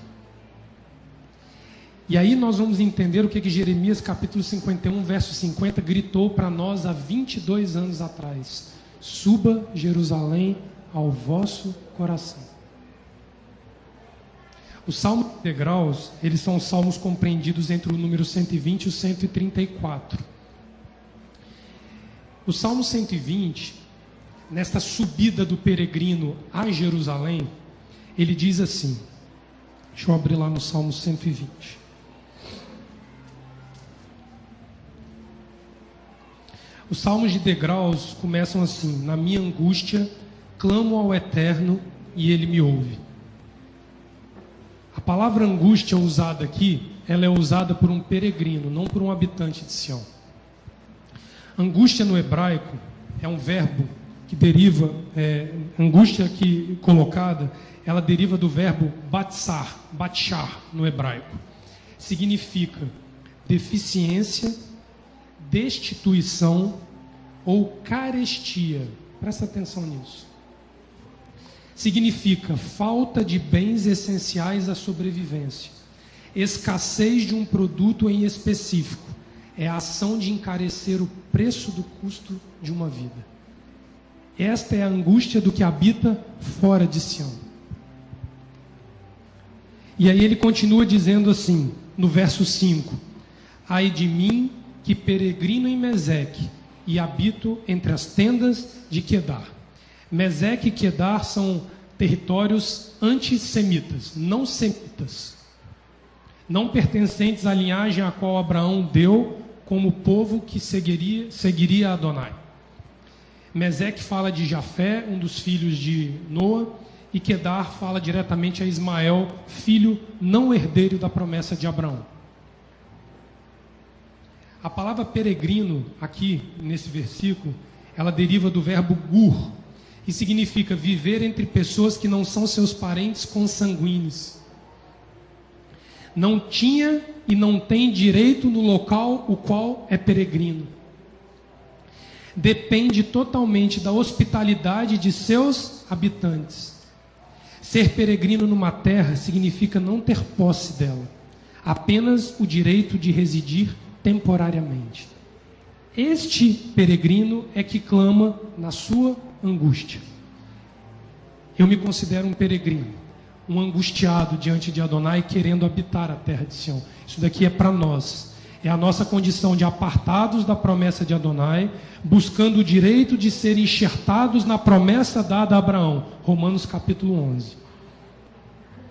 E aí nós vamos entender o que Jeremias capítulo 51, verso 50 gritou para nós há 22 anos atrás: suba Jerusalém ao vosso coração. Os salmos de degraus, eles são salmos compreendidos entre o número 120 e o 134. O salmo 120, nesta subida do peregrino a Jerusalém, ele diz assim, deixa eu abrir lá no salmo 120. Os salmos de degraus começam assim: na minha angústia, clamo ao Eterno e ele me ouve. A palavra angústia usada aqui, ela é usada por um peregrino, não por um habitante de Sião. Angústia no hebraico é um verbo que deriva, angústia aqui colocada, ela deriva do verbo batshar no hebraico. Significa deficiência, destituição ou carestia. Presta atenção nisso. Significa falta de bens essenciais à sobrevivência, escassez de um produto em específico, é a ação de encarecer o preço do custo de uma vida. Esta é a angústia do que habita fora de Sião. E aí ele continua dizendo assim, no verso 5: ai de mim, que peregrino em Meseque e habito entre as tendas de Quedar. Meseque e Quedar são territórios antissemitas, não semitas, não pertencentes à linhagem a qual Abraão deu como povo que seguiria Adonai. Meseque fala de Jafé, um dos filhos de Noa, e Quedar fala diretamente a Ismael, filho não herdeiro da promessa de Abraão. A palavra peregrino aqui nesse versículo, ela deriva do verbo gur, e significa viver entre pessoas que não são seus parentes consanguíneos. Não tinha e não tem direito no local o qual é peregrino. Depende totalmente da hospitalidade de seus habitantes. Ser peregrino numa terra significa não ter posse dela, apenas o direito de residir temporariamente. Este peregrino é que clama na sua angústia. Eu me considero um peregrino, um angustiado diante de Adonai, querendo habitar a terra de Sião. Isso daqui é para nós. É a nossa condição de apartados da promessa de Adonai, buscando o direito de ser enxertados na promessa dada a Abraão. Romanos capítulo 11.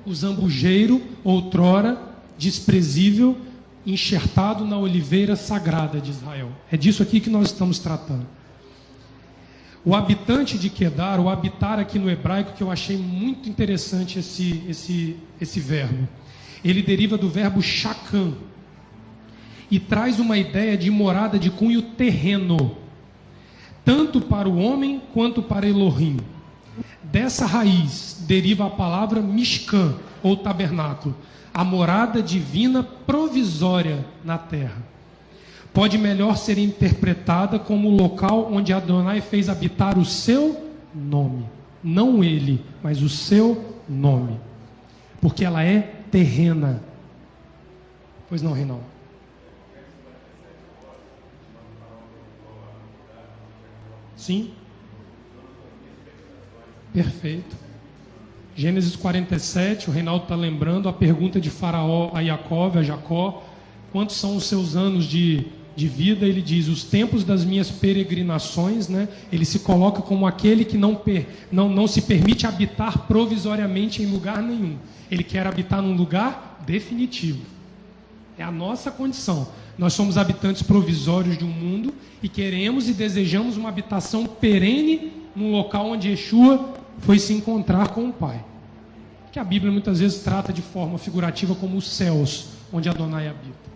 O zambujeiro, outrora desprezível, enxertado na oliveira sagrada de Israel. É disso aqui que nós estamos tratando. O habitante de Quedar, o habitar aqui no hebraico, que eu achei muito interessante esse verbo. Ele deriva do verbo shakam. e traz uma ideia de morada de cunho terreno, tanto para o homem quanto para Elohim. Dessa raiz deriva a palavra Mishkan, ou tabernáculo, a morada divina provisória na terra. Pode melhor ser interpretada como o local onde Adonai fez habitar o seu nome. Não ele, mas o seu nome. Porque ela é terrena. Pois não, Reinaldo? Sim? Perfeito. Gênesis 47, o Reinaldo está lembrando a pergunta de Faraó a Jacó, quantos são os seus anos de vida? Ele diz, os tempos das minhas peregrinações, né? Ele se coloca como aquele que não se permite habitar provisoriamente em lugar nenhum. Ele quer habitar num lugar definitivo. É a nossa condição. Nós somos habitantes provisórios de um mundo e queremos e desejamos uma habitação perene num local onde Yeshua foi se encontrar com o Pai. Que a Bíblia muitas vezes trata de forma figurativa como os céus, onde Adonai habita.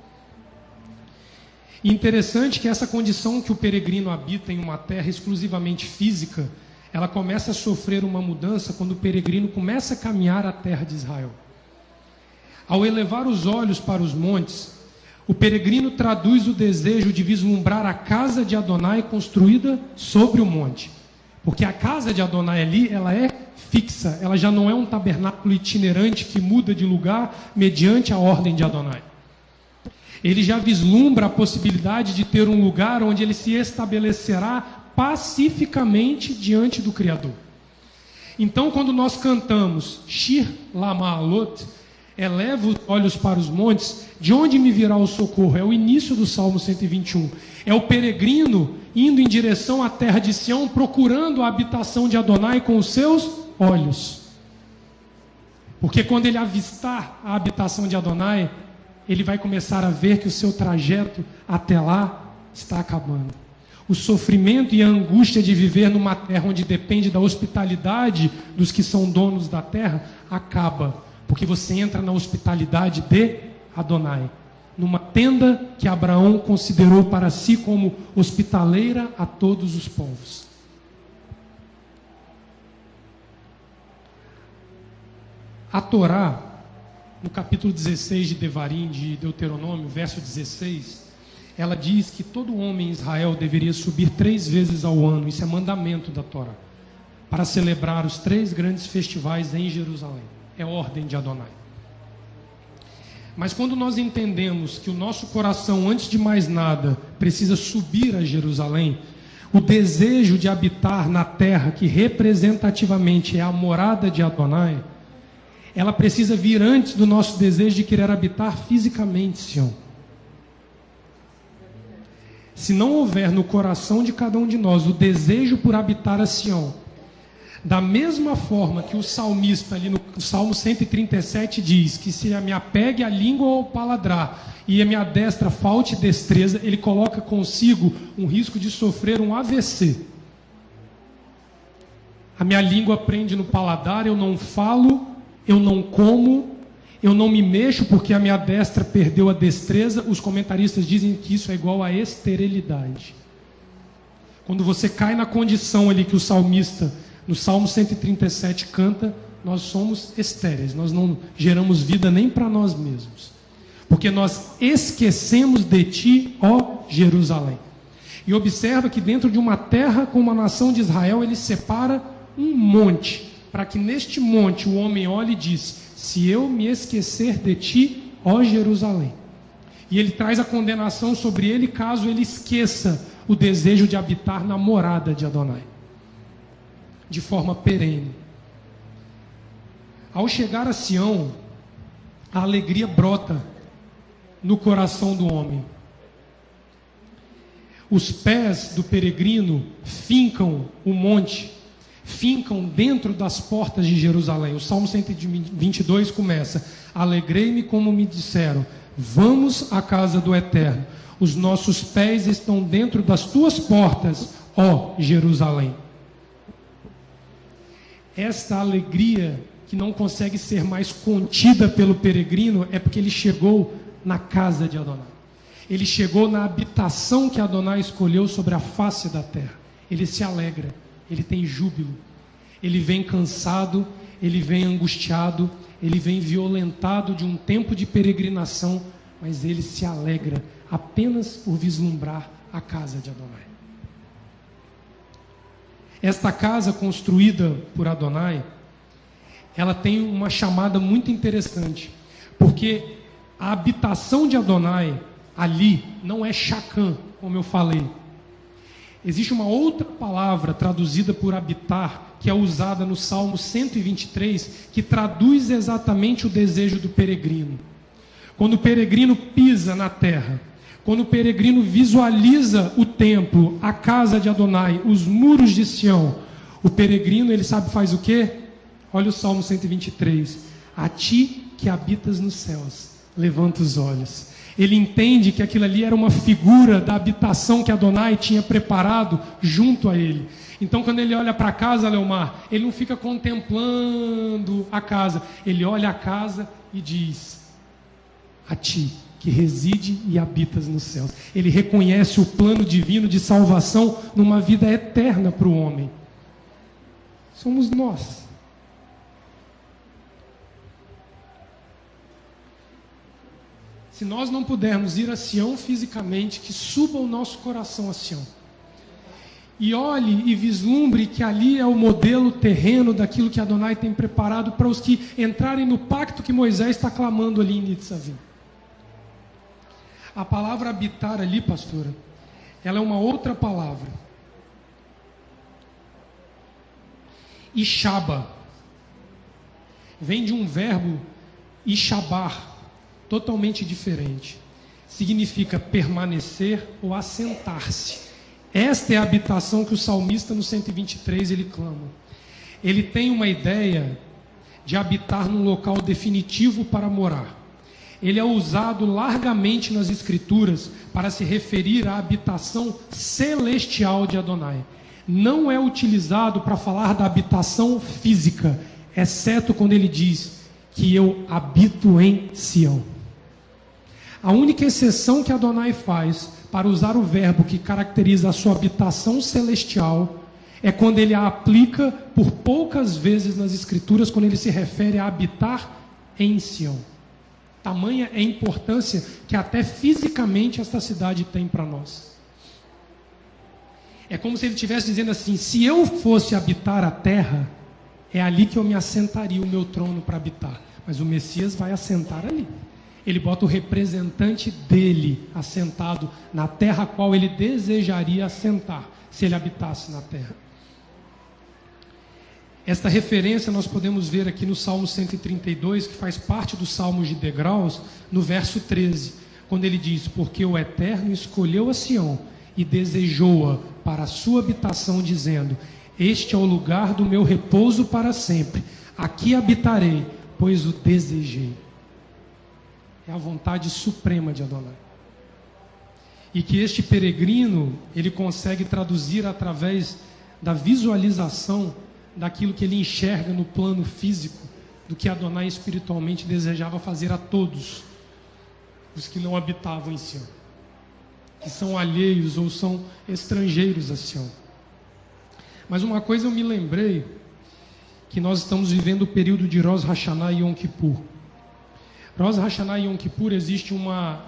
E interessante que essa condição que o peregrino habita em uma terra exclusivamente física, ela começa a sofrer uma mudança quando o peregrino começa a caminhar a terra de Israel. Ao elevar os olhos para os montes, o peregrino traduz o desejo de vislumbrar a casa de Adonai construída sobre o monte. Porque a casa de Adonai ali, ela é fixa, ela já não é um tabernáculo itinerante que muda de lugar mediante a ordem de Adonai. Ele já vislumbra a possibilidade de ter um lugar onde ele se estabelecerá pacificamente diante do Criador. Então, quando nós cantamos Shir Lamaalot, eleva os olhos para os montes, de onde me virá o socorro? É o início do Salmo 121. É o peregrino indo em direção à terra de Sião, procurando a habitação de Adonai com os seus olhos. Porque quando ele avistar a habitação de Adonai, ele vai começar a ver que o seu trajeto até lá está acabando. O sofrimento e a angústia de viver numa terra onde depende da hospitalidade dos que são donos da terra, acaba. Porque você entra na hospitalidade de Adonai. Numa tenda que Abraão considerou para si como hospitaleira a todos os povos. A Torá, no capítulo 16 de Devarim, de Deuteronômio, verso 16, ela diz que todo homem em Israel deveria subir 3 vezes ao ano, isso é mandamento da Torá, para celebrar os 3 grandes festivais em Jerusalém. É ordem de Adonai. Mas quando nós entendemos que o nosso coração, antes de mais nada, precisa subir a Jerusalém, o desejo de habitar na terra que representativamente é a morada de Adonai, ela precisa vir antes do nosso desejo de querer habitar fisicamente Sião. Se não houver no coração de cada um de nós o desejo por habitar a Sião, da mesma forma que o salmista ali no Salmo 137 diz que se me apegue a língua ao paladar e a minha destra falte destreza, ele coloca consigo um risco de sofrer um AVC. A minha língua prende no paladar, eu não falo, eu não como, eu não me mexo porque a minha destra perdeu a destreza. Os comentaristas dizem que isso é igual a esterilidade. Quando você cai na condição ali que o salmista no Salmo 137 canta, nós somos estéreis, nós não geramos vida nem para nós mesmos, porque nós esquecemos de ti, ó Jerusalém. E observa que dentro de uma terra como a nação de Israel, ele separa um monte, para que neste monte o homem olhe e diz, se eu me esquecer de ti, ó Jerusalém. E ele traz a condenação sobre ele caso ele esqueça o desejo de habitar na morada de Adonai, de forma perene. Ao chegar a Sião, a alegria brota no coração do homem. Os pés do peregrino fincam o monte, fincam dentro das portas de Jerusalém. O Salmo 122 começa: alegrei-me como me disseram, vamos à casa do Eterno. Os nossos pés estão dentro das tuas portas, ó Jerusalém. Esta alegria que não consegue ser mais contida pelo peregrino é porque ele chegou na casa de Adonai. Ele chegou na habitação que Adonai escolheu sobre a face da terra. Ele se alegra, ele tem júbilo. Ele vem cansado, ele vem angustiado, ele vem violentado de um tempo de peregrinação, mas ele se alegra apenas por vislumbrar a casa de Adonai. Esta casa construída por Adonai, ela tem uma chamada muito interessante, porque a habitação de Adonai ali não é Shacã, como eu falei. Existe uma outra palavra traduzida por habitar, que é usada no Salmo 123, que traduz exatamente o desejo do peregrino. Quando o peregrino pisa na terra, quando o peregrino visualiza o templo, a casa de Adonai, os muros de Sião, o peregrino, ele sabe faz o quê? Olha o Salmo 123. A ti que habitas nos céus, levanta os olhos. Ele entende que aquilo ali era uma figura da habitação que Adonai tinha preparado junto a ele. Então, quando ele olha para a casa, Leomar, ele não fica contemplando a casa. Ele olha a casa e diz: a ti que reside e habitas nos céus. Ele reconhece o plano divino de salvação numa vida eterna para o homem. Somos nós. Se nós não pudermos ir a Sião fisicamente, que suba o nosso coração a Sião. E olhe e vislumbre que ali é o modelo terreno daquilo que Adonai tem preparado para os que entrarem no pacto que Moisés está clamando ali em Nitzavim. A palavra habitar ali, pastora, ela é uma outra palavra. Ishaba. Vem de um verbo ishabar, totalmente diferente. Significa permanecer ou assentar-se. Esta é a habitação que o salmista no 123 ele clama. Ele tem uma ideia de habitar num local definitivo para morar. Ele é usado largamente nas escrituras para se referir à habitação celestial de Adonai. Não é utilizado para falar da habitação física, exceto quando ele diz que eu habito em Sião. A única exceção que Adonai faz para usar o verbo que caracteriza a sua habitação celestial é quando ele a aplica por poucas vezes nas escrituras, quando ele se refere a habitar em Sião. Tamanha é a importância que até fisicamente esta cidade tem para nós. É como se ele estivesse dizendo assim: se eu fosse habitar a terra, é ali que eu me assentaria o meu trono para habitar. Mas o Messias vai assentar ali. Ele bota o representante dele assentado na terra a qual ele desejaria assentar, se ele habitasse na terra. Esta referência nós podemos ver aqui no Salmo 132, que faz parte dos Salmos de degraus, no verso 13, quando ele diz: porque o Eterno escolheu a Sião e desejou-a para a sua habitação, dizendo: este é o lugar do meu repouso para sempre, aqui habitarei, pois o desejei. É a vontade suprema de Adonai. E que este peregrino, ele consegue traduzir através da visualização daquilo que ele enxerga no plano físico, do que Adonai espiritualmente desejava fazer a todos os que não habitavam em Sião, que são alheios ou são estrangeiros a Sião. Mas uma coisa eu me lembrei, que nós estamos vivendo o período de Rosh Hashanah e Yom Kippur. Rosh Hashanah e Yom Kippur existe uma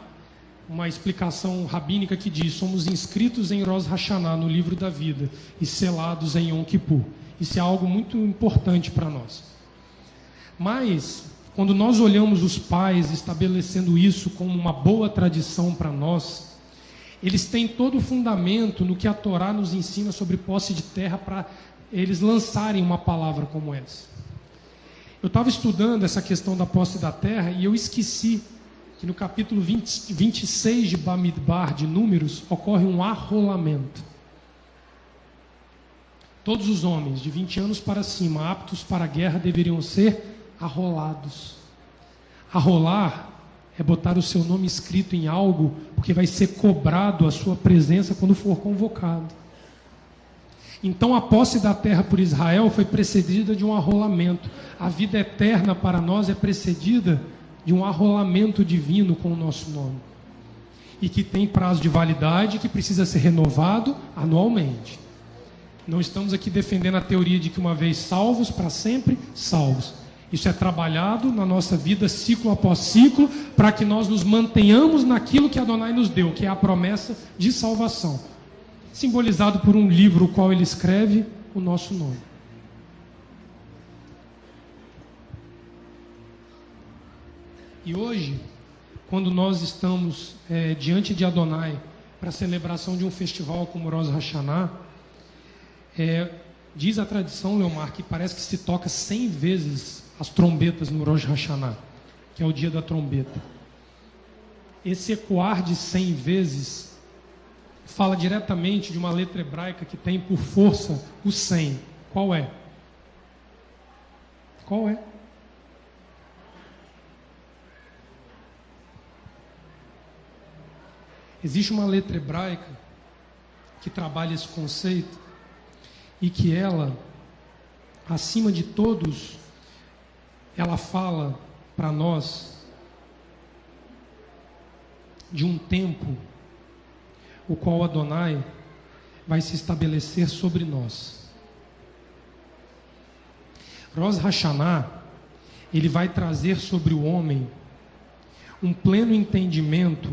explicação rabínica que diz: somos inscritos em Rosh Hashanah, no livro da vida, e selados em Yom Kippur. Isso é algo muito importante para nós. Mas, quando nós olhamos os pais estabelecendo isso como uma boa tradição para nós, eles têm todo o fundamento no que a Torá nos ensina sobre posse de terra para eles lançarem uma palavra como essa. Eu estava estudando essa questão da posse da terra e eu esqueci que no capítulo 26 de Bamidbar, de Números, ocorre um arrolamento. Todos os homens de 20 anos para cima, aptos para a guerra, deveriam ser arrolados. Arrolar é botar o seu nome escrito em algo, porque vai ser cobrado a sua presença quando for convocado. Então a posse da terra por Israel foi precedida de um arrolamento. A vida eterna para nós é precedida de um arrolamento divino com o nosso nome. e que tem prazo de validade, que precisa ser renovado anualmente. Não estamos aqui defendendo a teoria de que uma vez salvos, para sempre salvos. Isso é trabalhado na nossa vida, ciclo após ciclo, para que nós nos mantenhamos naquilo que Adonai nos deu, que é a promessa de salvação, simbolizado por um livro, o qual ele escreve o nosso nome. E hoje, quando nós estamos diante de Adonai para a celebração de um festival como Rosh Hashanah, diz a tradição, Leomar, que parece que se toca 100 vezes as trombetas no Rosh Hashanah, que é o dia da trombeta. Esse ecoar de 100 vezes fala diretamente de uma letra hebraica que tem por força o 100. Qual é? Qual é? Existe uma letra hebraica que trabalha esse conceito e que ela, acima de todos, ela fala para nós de um tempo o qual Adonai vai se estabelecer sobre nós. Rosh Hashanah, ele vai trazer sobre o homem um pleno entendimento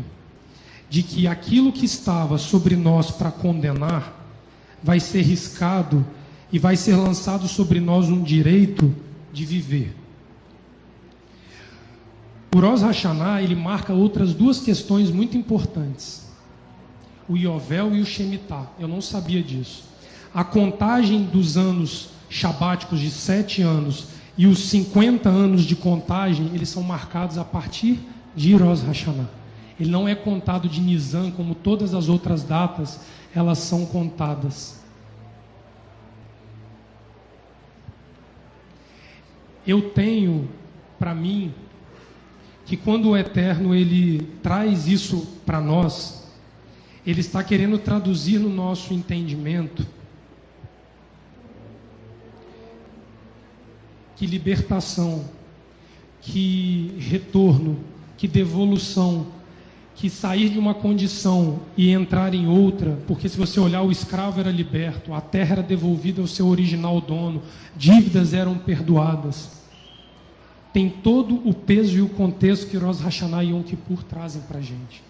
de que aquilo que estava sobre nós para condenar vai ser riscado e vai ser lançado sobre nós um direito de viver. O Rosh Hashanah, ele marca outras duas questões muito importantes. O Yovel e o Shemitah. Eu não sabia disso. A contagem dos anos shabáticos de 7 anos e os 50 anos de contagem, eles são marcados a partir de Rosh Hashanah. Ele não é contado de Nisan, como todas as outras datas, elas são contadas. Eu tenho para mim que quando o Eterno ele traz isso para nós, ele está querendo traduzir no nosso entendimento que libertação, que retorno, que devolução, que sair de uma condição e entrar em outra, porque se você olhar, o escravo era liberto, a terra era devolvida ao seu original dono, dívidas eram perdoadas. Tem todo o peso e o contexto que Rosh Hashanah e Yom Kippur trazem para a gente.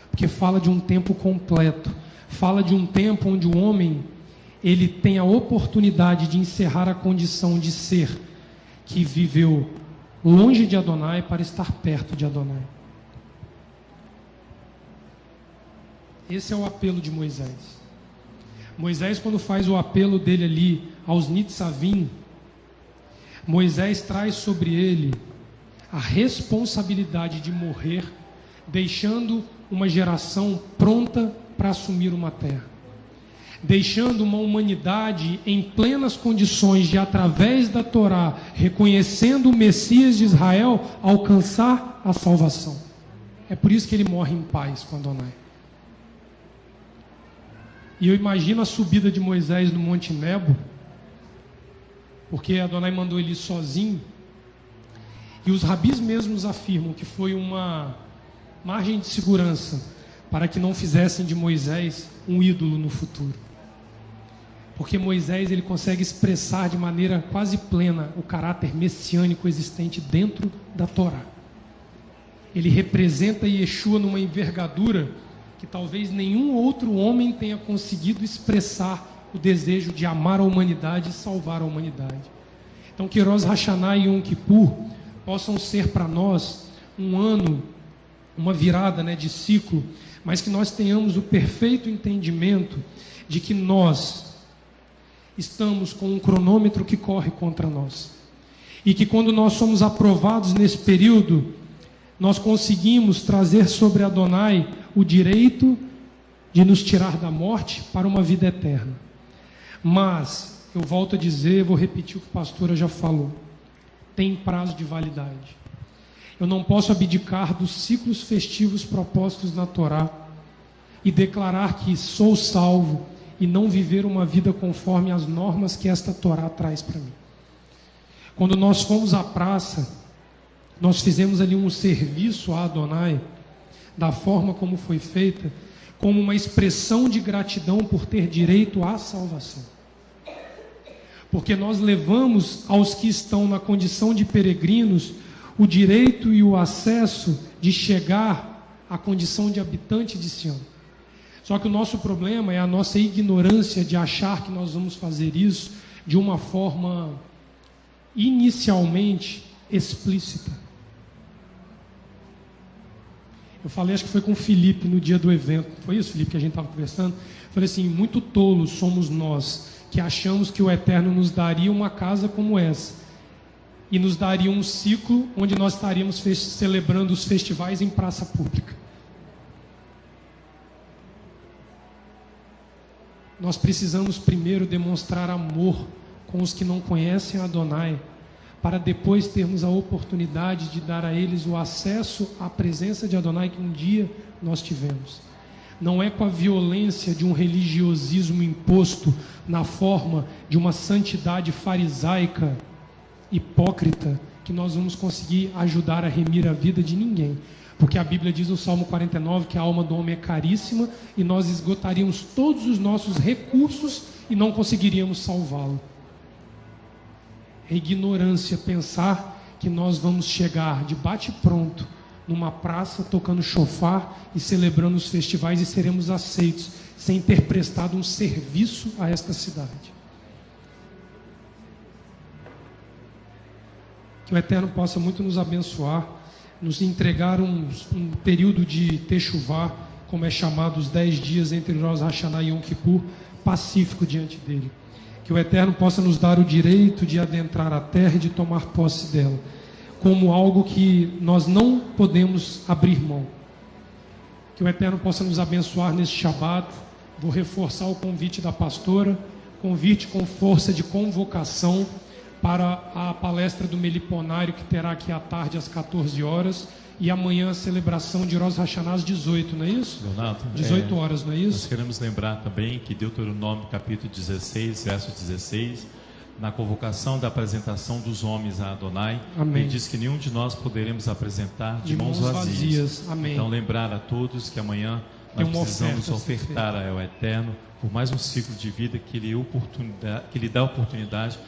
Porque fala de um tempo completo, fala de um tempo onde o homem ele tem a oportunidade de encerrar a condição de ser que viveu longe de Adonai para estar perto de Adonai. Esse é o apelo de Moisés. Moisés, quando faz o apelo dele ali aos Nitzavim, Moisés traz sobre ele a responsabilidade de morrer, deixando uma geração pronta para assumir uma terra, deixando uma humanidade em plenas condições de, através da Torá, reconhecendo o Messias de Israel, alcançar a salvação. É por isso que ele morre em paz com Adonai. E eu imagino a subida de Moisés no Monte Nebo, porque Adonai mandou ele ir sozinho, e os rabis mesmos afirmam que foi uma margem de segurança para que não fizessem de Moisés um ídolo no futuro. Porque Moisés ele consegue expressar de maneira quase plena o caráter messiânico existente dentro da Torá. Ele representa Yeshua numa envergadura que talvez nenhum outro homem tenha conseguido expressar o desejo de amar a humanidade e salvar a humanidade. Então que Rosh Hashanah e Yom Kippur possam ser para nós um ano, uma virada de ciclo, mas que nós tenhamos o perfeito entendimento de que nós estamos com um cronômetro que corre contra nós. E que quando nós somos aprovados nesse período, nós conseguimos trazer sobre Adonai o direito de nos tirar da morte para uma vida eterna. Mas, eu volto a dizer, vou repetir o que a pastora já falou, tem prazo de validade. Eu não posso abdicar dos ciclos festivos propostos na Torá e declarar que sou salvo e não viver uma vida conforme as normas que esta Torá traz para mim. Quando nós fomos à praça, nós fizemos ali um serviço a Adonai, da forma como foi feita, como uma expressão de gratidão por ter direito à salvação. Porque nós levamos aos que estão na condição de peregrinos o direito e o acesso de chegar à condição de habitante de Sião. Só que o nosso problema é a nossa ignorância de achar que nós vamos fazer isso de uma forma inicialmente explícita. Eu falei, acho que foi com o Felipe no dia do evento. Foi isso, Felipe, que a gente estava conversando? Eu falei assim, muito tolos somos nós que achamos que o Eterno nos daria uma casa como essa e nos daria um ciclo onde nós estaríamos celebrando os festivais em praça pública. Nós precisamos primeiro demonstrar amor com os que não conhecem Adonai, para depois termos a oportunidade de dar a eles o acesso à presença de Adonai que um dia nós tivemos. Não é com a violência de um religiosismo imposto na forma de uma santidade farisaica, hipócrita, que nós vamos conseguir ajudar a remir a vida de ninguém. Porque a Bíblia diz no Salmo 49 que a alma do homem é caríssima e nós esgotaríamos todos os nossos recursos e não conseguiríamos salvá-lo. É ignorância pensar que nós vamos chegar de bate-pronto numa praça tocando chofar e celebrando os festivais e seremos aceitos sem ter prestado um serviço a esta cidade. Que o Eterno possa muito nos abençoar, nos entregar um período de Techuvá, como é chamado os 10 dias entre Rosh Hashanah e Yom Kippur, pacífico diante dele. Que o Eterno possa nos dar o direito de adentrar a terra e de tomar posse dela, como algo que nós não podemos abrir mão. Que o Eterno possa nos abençoar neste Shabat. Vou reforçar o convite da pastora, convite com força de convocação para a palestra do Meliponário, que terá aqui à tarde às 14 horas, e amanhã a celebração de Rosh Hashanah às 18, não é isso? Leonardo, 18 horas, não é isso? Nós queremos lembrar também que Deuteronômio capítulo 16, verso 16, na convocação da apresentação dos homens a Adonai, Amém. Ele diz que nenhum de nós poderemos apresentar de mãos vazias. Amém. Então lembrar a todos que amanhã nós precisamos ofertar ao Eterno por mais um ciclo de vida que Ele dá oportunidade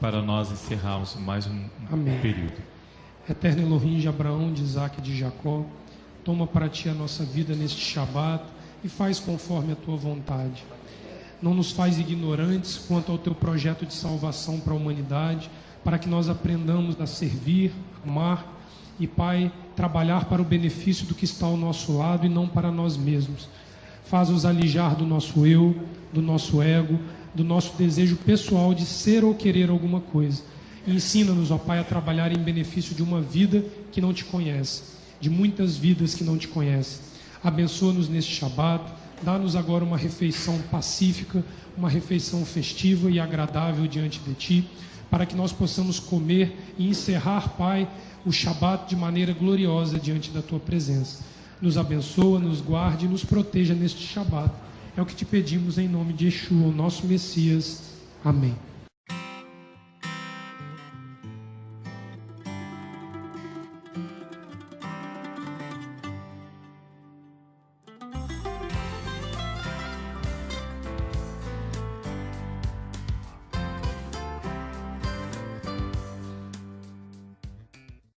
para nós encerrarmos mais um período. Eterno Elohim de Abraão, de Isaac e de Jacó, toma para ti a nossa vida neste Shabat e faz conforme a tua vontade. Não nos faz ignorantes quanto ao teu projeto de salvação para a humanidade, para que nós aprendamos a servir, amar e, Pai, trabalhar para o benefício do que está ao nosso lado e não para nós mesmos. Faz-nos alijar do nosso eu, do nosso ego, do nosso desejo pessoal de ser ou querer alguma coisa. E ensina-nos, ó Pai, a trabalhar em benefício de uma vida que não te conhece, de muitas vidas que não te conhecem. Abençoa-nos neste Shabat, dá-nos agora uma refeição pacífica, uma refeição festiva e agradável diante de Ti, para que nós possamos comer e encerrar, Pai, o Shabat de maneira gloriosa diante da Tua presença. Nos abençoa, nos guarde e nos proteja neste Shabat. É o que te pedimos em nome de Yeshua, o nosso Messias. Amém.